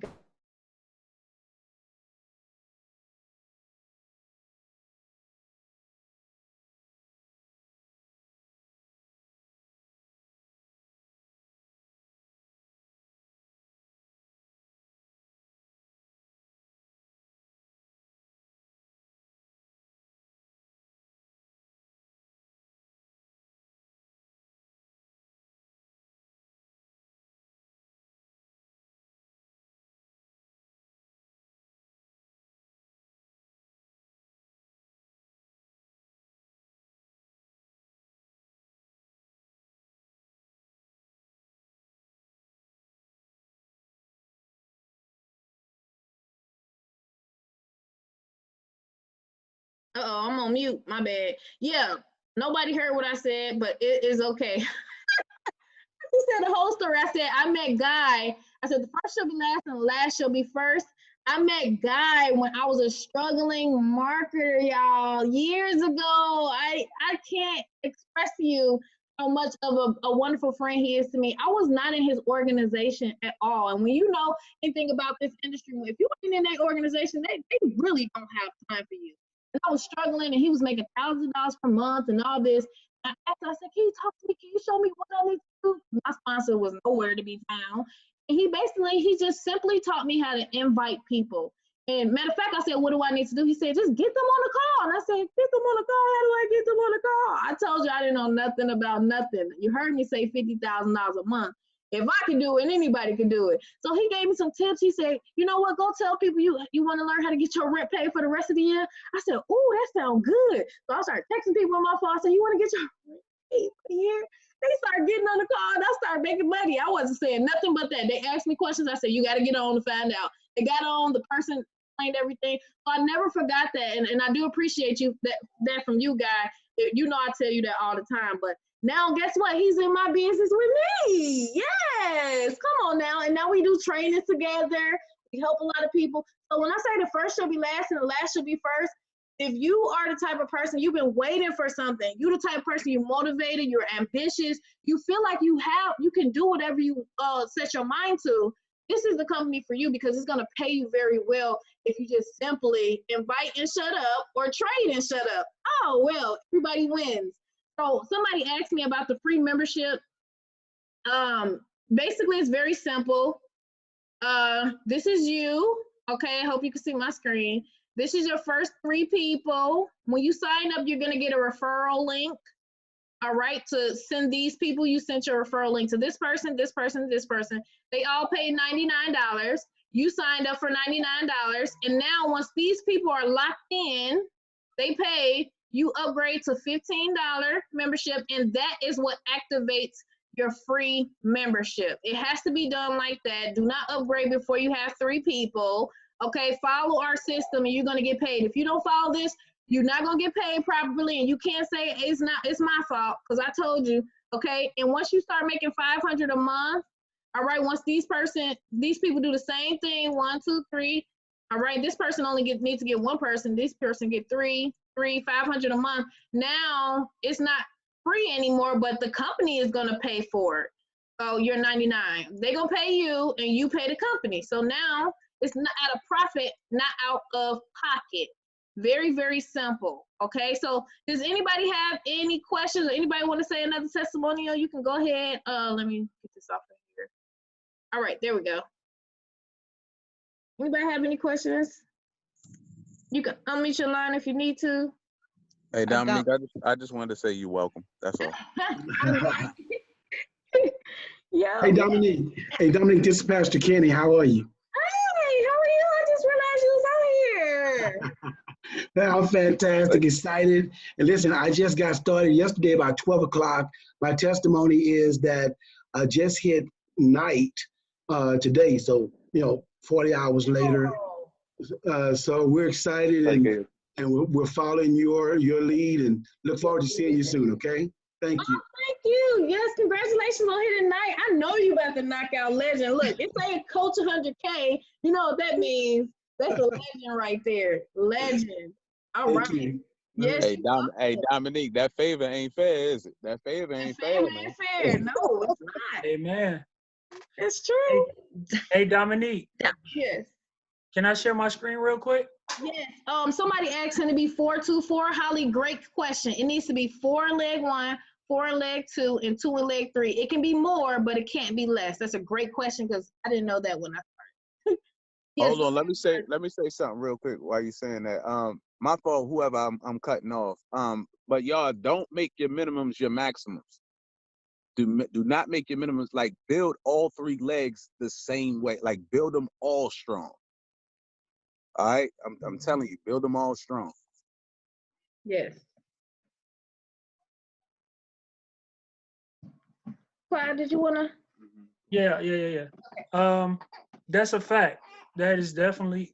Uh-oh, I'm on mute. My bad. Yeah, nobody heard what I said, but it is okay. He said the whole story. I said, I met Guy. I said, the first shall be last and the last shall be first. I met Guy when I was a struggling marketer, y'all, years ago. I can't express to you how much of a wonderful friend he is to me. I was not in his organization at all. And when you know anything about this industry, if you ain't in that organization, they really don't have time for you. And I was struggling, and he was making $1,000 per month and all this. I asked him, I said, can you talk to me? Can you show me what I need to do? My sponsor was nowhere to be found. And he just simply taught me how to invite people. And matter of fact, I said, what do I need to do? He said, just get them on the call. And I said, get them on the call? How do I get them on the call? I told you I didn't know nothing about nothing. You heard me say $50,000 a month. If I can do it, anybody can do it. So he gave me some tips. He said, you know what, go tell people you want to learn how to get your rent paid for the rest of the year. I said, oh, that sounds good. So I started texting people on my phone. I said, you want to get your rent paid for the year? They started getting on the call and I started making money. I wasn't saying nothing but that. They asked me questions. I said, you got to get on to find out. They got on, the person explained everything. So I never forgot that. And I do appreciate you that from you, Guy. You know I tell you that all the time. But now guess what? He's in my business with me. Yes. Come on now. And now we do training together. We help a lot of people. So when I say the first shall be last and the last shall be first, if you are the type of person, you've been waiting for something, you're the type of person, you're motivated, you're ambitious, you feel like you can do whatever you set your mind to, this is the company for you because it's going to pay you very well if you just simply invite and shut up or trade and shut up. Oh, well, everybody wins. So somebody asked me about the free membership. Basically, it's very simple. This is you. Okay, I hope you can see my screen. This is your first 3 people. When you sign up, you're gonna get a referral link. All right, to send these people, you sent your referral link to this person, this person, this person. They all paid $99. You signed up for $99. And now once these people are locked in, they pay, you upgrade to $15 membership, and that is what activates your free membership. It has to be done like that. Do not upgrade before you have 3 people. Okay, follow our system and you're gonna get paid. If you don't follow this, you're not gonna get paid properly, and you can't say it's my fault, because I told you. Okay, and once you start making $500 a month, all right, once these people do the same thing, 1, 2, 3, all right, this person only needs to get 1 person, this person get 3, 500 a month. Now it's not free anymore, but the company is gonna pay for it. So you're 99. They're gonna pay you and you pay the company. So now it's not at a profit, not out of pocket. Very, very simple. Okay, so does anybody have any questions, or anybody want to say another testimonial? You can go ahead. Let me get this off of here. All right, there we go. Anybody have any questions? You can unmute your line if you need to. Hey, Dominique, I just wanted to say you're welcome. That's all. Yeah. Hey, Dominique. Hey, Dominique, this is Pastor Kenny. How are you? Hey, how are you? I just realized you was out here. I'm fantastic, excited. And listen, I just got started yesterday about 12 o'clock. My testimony is that I just hit night today. So, 40 hours later. So we're excited and we're following your lead, and look forward to seeing you soon, okay? Thank you. Thank you. Yes, congratulations on hitting 9. I know you about to knock out legend. Look, it's saying coach 100K. You know what that means? That's a legend right there. Legend. All Thank right. you. Yes. Hey, hey, Dominique, that favor ain't fair, is it? That favor ain't fair, Family man. affair. No, it's not. Amen. It's true. Hey, Dominique, Yes. can I share my screen real quick? Yes. Somebody asked him to be 4-2-4. Holly, great question. It needs to be 4 in leg 1, 4 in leg 2, and 2 in leg 3. It can be more, but it can't be less. That's a great question because I didn't know that when I started. Yes. Hold on, let me say something real quick while you're saying that. My fault, whoever I'm cutting off. But y'all don't make your minimums your maximums. Do not make your minimums, like build all 3 legs the same way. Like build them all strong. All right, I'm telling you, build them all strong. Yes. Clyde, did you wanna? Yeah. That's a fact. That's definitely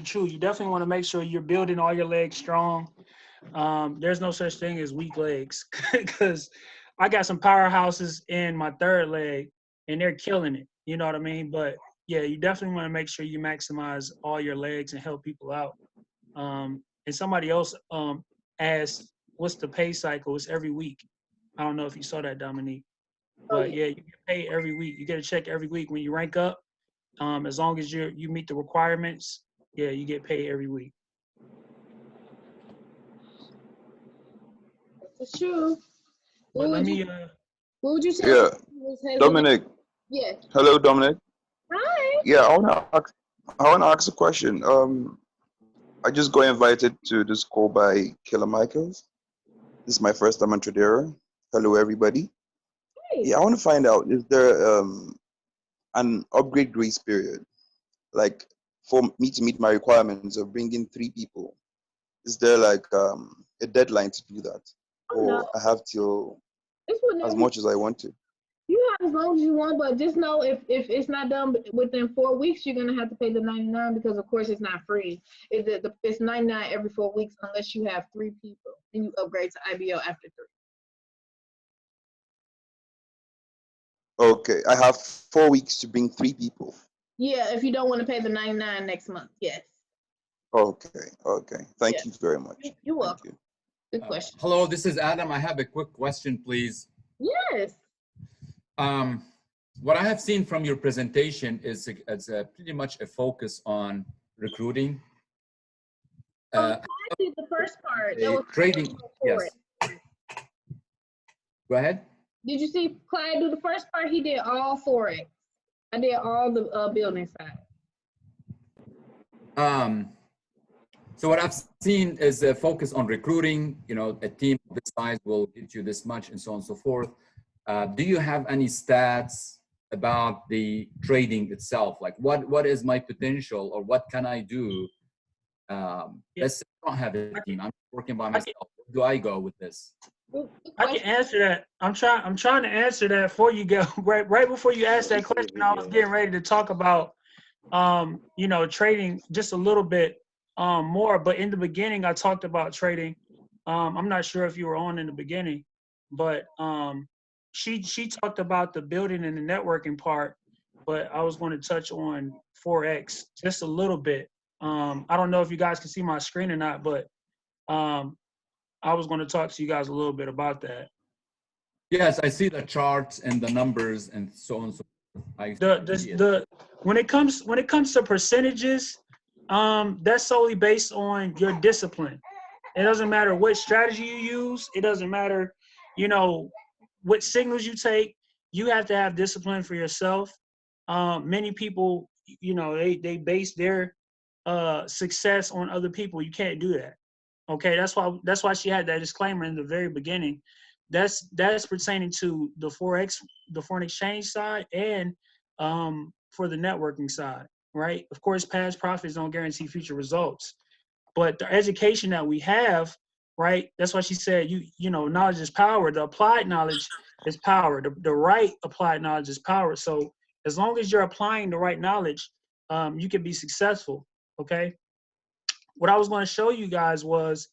true. You definitely want to make sure you're building all your legs strong. There's no such thing as weak legs because I got some powerhouses in my 3rd leg and they're killing it. You know what I mean? But yeah, you definitely want to make sure you maximize all your legs and help people out. And somebody else asked, what's the pay cycle? It's every week. I don't know if you saw that, Dominique. But yeah, you get paid every week. You get a check every week when you rank up. As long as you meet the requirements, yeah, you get paid every week. That's true. But What let me would you say? Yeah, Was hesitant? Dominic. Yes. Hello, Dominic. Hi. Yeah, I wanna ask a question. I just got invited to this call by Killer Michaels. This is my first time on Tradera. Hello, everybody. Hey. Yeah, I want to find out, is there an upgrade grace period, like for me to meet my requirements of bringing 3 people? Is there like a deadline to do that, Oh, no. or I have till It's whenever as much as I want to? you have as long as you want, but just know if it's not done within 4 weeks, you're gonna have to pay the 99 because of course it's not free. It's 99 every 4 weeks unless you have 3 people and you upgrade to IBO after 3. Okay, I have 4 weeks to bring 3 people. Yeah, if you don't want to pay the 99 next month, yes. Okay. Thank Yeah. you very much. You're welcome. Thank you. Good question. Hello, this is Adam. I have a quick question, please. Yes. What I have seen from your presentation is pretty much a focus on recruiting. I did the first part. That was Trading. Yes. Go ahead. Did you see Clyde do the first part? He did all Forex. I did all the building side. So what I've seen is a focus on recruiting. You know, a team of this size will get you this much, and so on and so forth. Do you have any stats about the trading itself? Like, what is my potential, or what can I do? Let's say I don't have a team. I'm working by myself. Where do I go with this? I can answer that. I'm trying to answer that for you, go right before you ask that question. I was getting ready to talk about trading just a little bit more, but in the beginning I talked about trading. I'm not sure if you were on in the beginning, but she talked about the building and the networking part, but I was going to touch on Forex just a little bit. I don't know if you guys can see my screen or not, but I was going to talk to you guys a little bit about that. Yes, I see the charts and the numbers and so on and so forth. When it comes to percentages, that's solely based on your discipline. It doesn't matter what strategy you use. It doesn't matter, what signals you take. You have to have discipline for yourself. Many people, they base their success on other people. You can't do that. Okay, that's why she had that disclaimer in the very beginning. That's pertaining to the Forex, the foreign exchange side, and for the networking side, right? Of course, past profits don't guarantee future results, but the education that we have, right? That's why she said, knowledge is power. The applied knowledge is power. The right applied knowledge is power. So as long as you're applying the right knowledge, you can be successful. Okay. What I was going to show you guys was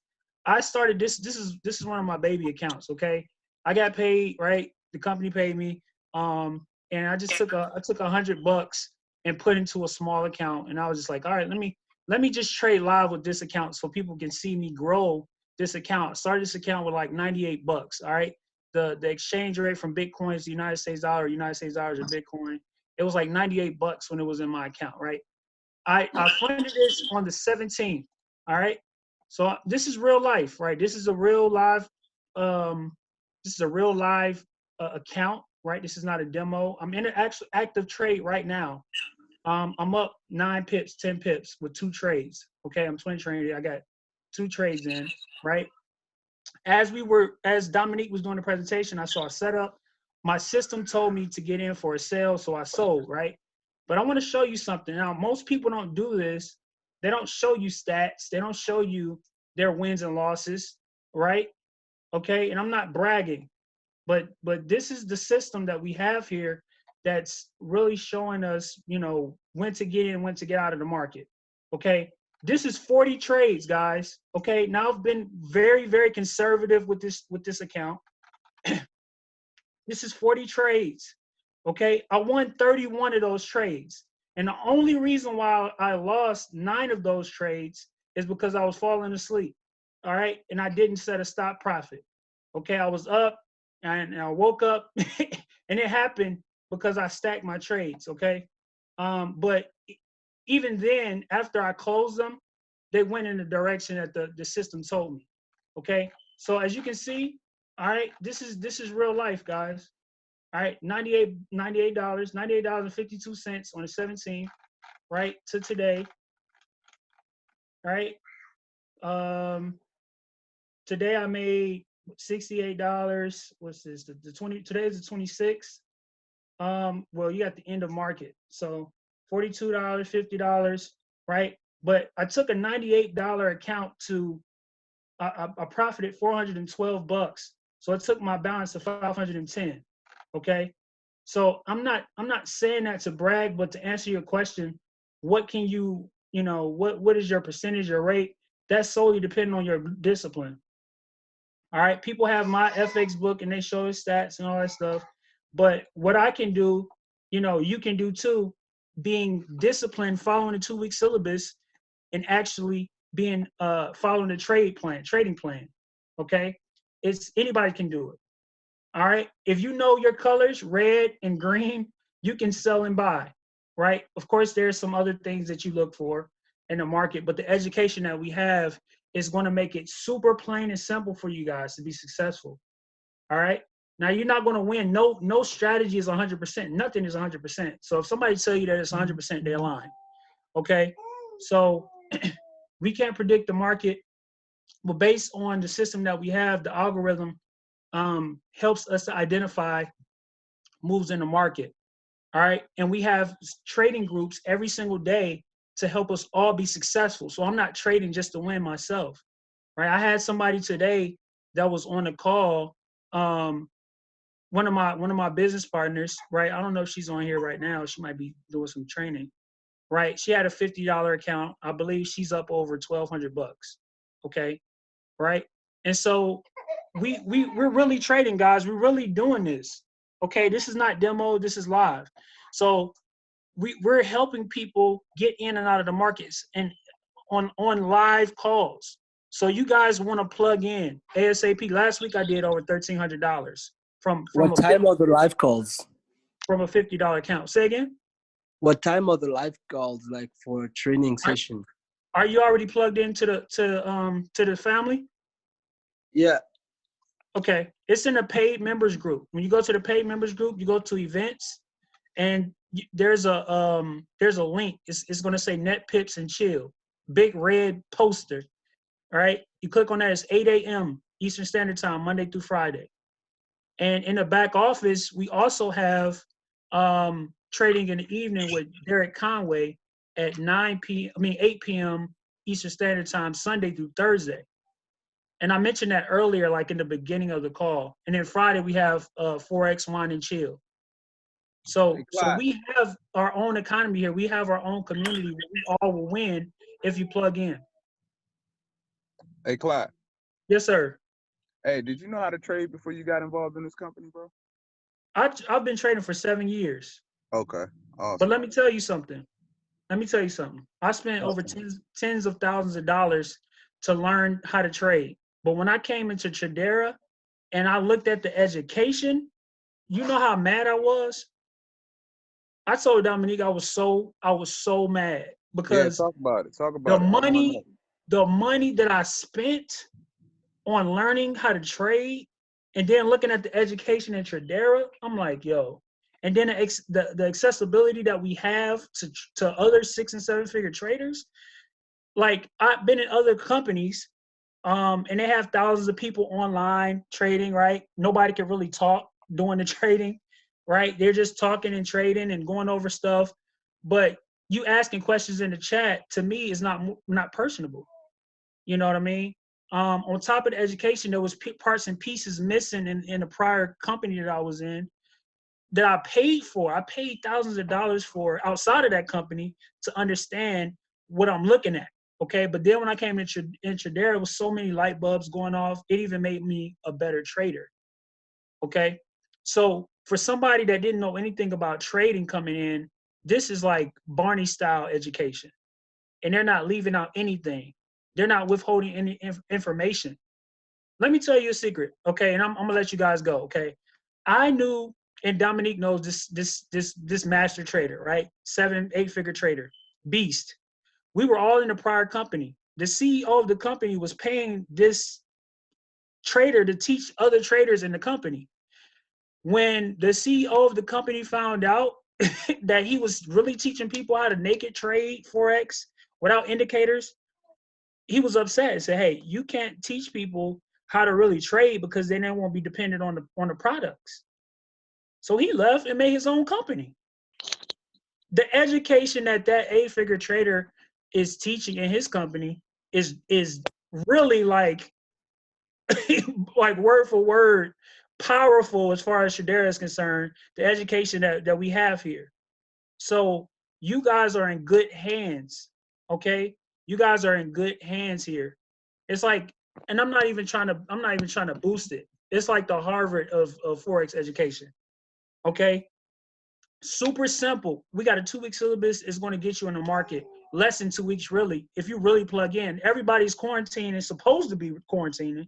I started this is one of my baby accounts. Okay. I got paid, right? The company paid me. And I just took $100 and put into a small account. And I was just like, all right, let me just trade live with this account so people can see me grow this account. Started this account with like $98. All right. The exchange rate from Bitcoin to United States dollar to Bitcoin. It was like $98 when it was in my account, right? I funded this on the 17th. All right. So this is real life, right? This is a real live account, right? This is not a demo. I'm in an actual active trade right now. I'm up 9 pips, 10 pips with 2 trades. Okay, I'm 20 trading. I got 2 trades in, right? As Dominique was doing the presentation, I saw a setup. My system told me to get in for a sale, so I sold, right? But I want to show you something. Now, most people don't do this. They don't show you stats. They don't show you their wins and losses, right? Okay, and I'm not bragging, but this is the system that we have here that's really showing us, you know, when to get in, when to get out of the market. Okay, this is 40 trades, guys. Okay, now I've been very, very conservative with this account. This is 40 trades. Okay, I won 31 of those trades, and the only reason why I lost 9 of those trades is because I was falling asleep. All right, and I didn't set a stop profit. Okay, I was up and I woke up and it happened because I stacked my trades. Okay, but even then, after I closed them, they went in the direction that the system told me. Okay, so as you can see, all right, this is real life, guys. All right, $98.52 on the 17th, right, to today. All right, today I made $68. What's this? The 20. Today is the 26th. Well, you got the end of market, so $42, $50, right? But I took a $98 account to I profited $412, so it took my balance to 510. Okay, so I'm not saying that to brag, but to answer your question, what can you know what is your percentage or rate? That's solely depending on your discipline. All right, people have my FX book and they show us stats and all that stuff, but what I can do, you know, you can do too, being disciplined, following the 2-week syllabus, and actually being following the trading plan. Okay, it's anybody can do it. All right, if you know your colors, red and green, you can sell and buy, right? Of course, there's some other things that you look for in the market, but the education that we have is going to make it super plain and simple for you guys to be successful. All right, now you're not going to win. No strategy is 100%. Nothing is 100%. So if somebody tell you that it's 100%, they're lying. Okay, so we can't predict the market, but based on the system that we have, the algorithm helps us to identify moves in the market. All right, and we have trading groups every single day to help us all be successful. So I'm not trading just to win myself, right? I had somebody today that was on a call, one of my business partners, right? I don't know if she's on here right now. She might be doing some training, right? She had a $50 account. I believe she's up over $1,200. Okay, right? And so we're really trading, guys. We're really doing this. Okay, this is not demo. This is live. So we're helping people get in and out of the markets and on live calls. So you guys want to plug in ASAP. Last week I did over $1,300 from What time are the live calls? From a $50 account. Say again. What time are the live calls like for a training session? Are you already plugged into the family? Yeah. Okay, it's in a paid members group. When you go to the paid members group, you go to events, and there's a link. It's going to say Net Pips and Chill, big red poster. All right, you click on that. It's 8 a.m. Eastern Standard Time, Monday through Friday. And in the back office, we also have trading in the evening with Derek Conway at 8 p.m. Eastern Standard Time, Sunday through Thursday. And I mentioned that earlier, like in the beginning of the call. And then Friday we have Forex, Wine, and Chill. So we have our own economy here. We have our own community where we all will win if you plug in. Hey, Clyde. Yes, sir. Hey, did you know how to trade before you got involved in this company, bro? I've been trading for 7 years. Okay, But awesome. let me tell you something. I spent over tens of thousands of dollars to learn how to trade. But when I came into Tradera and I looked at the education, you know how mad I was? I told Dominique I was so mad Yeah, because talk about it. Talk the about it. I want to know. money that I spent on learning how to trade and then looking at the education in Tradera, I'm like, yo. And then the accessibility that we have to other 6 and 7 figure traders. Like I've been in other companies, and they have thousands of people online trading, right? Nobody can really talk doing the trading, right? They're just talking and trading and going over stuff. But you asking questions in the chat, to me, is not personable. You know what I mean? On top of the education, there was parts and pieces missing in the prior company that I was in that I paid for. I paid thousands of dollars for outside of that company to understand what I'm looking at. Okay, but then when I came in Tradera, there was so many light bulbs going off. It even made me a better trader. Okay, so for somebody that didn't know anything about trading coming in, this is like Barney style education, and they're not leaving out anything. They're not withholding any information. Let me tell you a secret, okay? And I'm gonna let you guys go, okay? I knew, and Dominique knows this master trader, right? 7, 8 figure trader, beast. We were all in the prior company. The CEO of the company was paying this trader to teach other traders in the company. When the CEO of the company found out that he was really teaching people how to naked trade Forex without indicators, he was upset and said, hey, you can't teach people how to really trade because then they won't be dependent on the products. So he left and made his own company. The education that 8-figure trader is teaching in his company is really like like word for word powerful as far as Tradera is concerned, the education that we have here. So you guys are in good hands, okay? You guys are in good hands here. It's like, and I'm not even trying to boost it. It's like the Harvard of Forex education, okay? Super simple. We got a 2-week syllabus. It's going to get you in the market. Less than 2 weeks, really. If you really plug in, everybody's quarantining and supposed to be quarantining.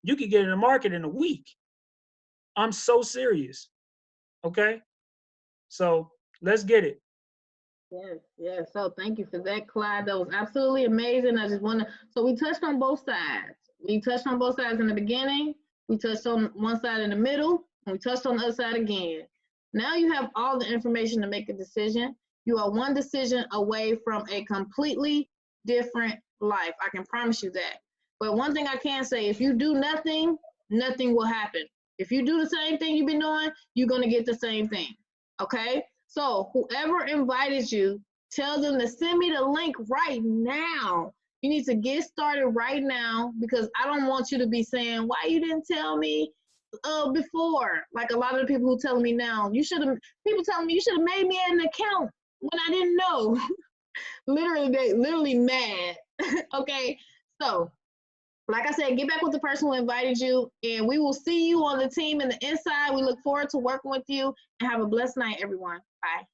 You could get in the market in a week. I'm so serious, okay? So let's get it. Yes, yes. So thank you for that, Clyde. That was absolutely amazing. I just want to, so we touched on both sides. We touched on both sides in the beginning. We touched on one side in the middle, and we touched on the other side again. Now you have all the information to make a decision. You are one decision away from a completely different life. I can promise you that. But one thing I can say, if you do nothing, nothing will happen. If you do the same thing you've been doing, you're going to get the same thing. Okay? So whoever invited you, tell them to send me the link right now. You need to get started right now because I don't want you to be saying, why you didn't tell me before? Like a lot of the people who telling me now, people telling me you should have made me an account when I didn't know. literally mad. Okay, so like I said, get back with the person who invited you, and we will see you on the team in the inside. We look forward to working with you, and have a blessed night, everyone. Bye.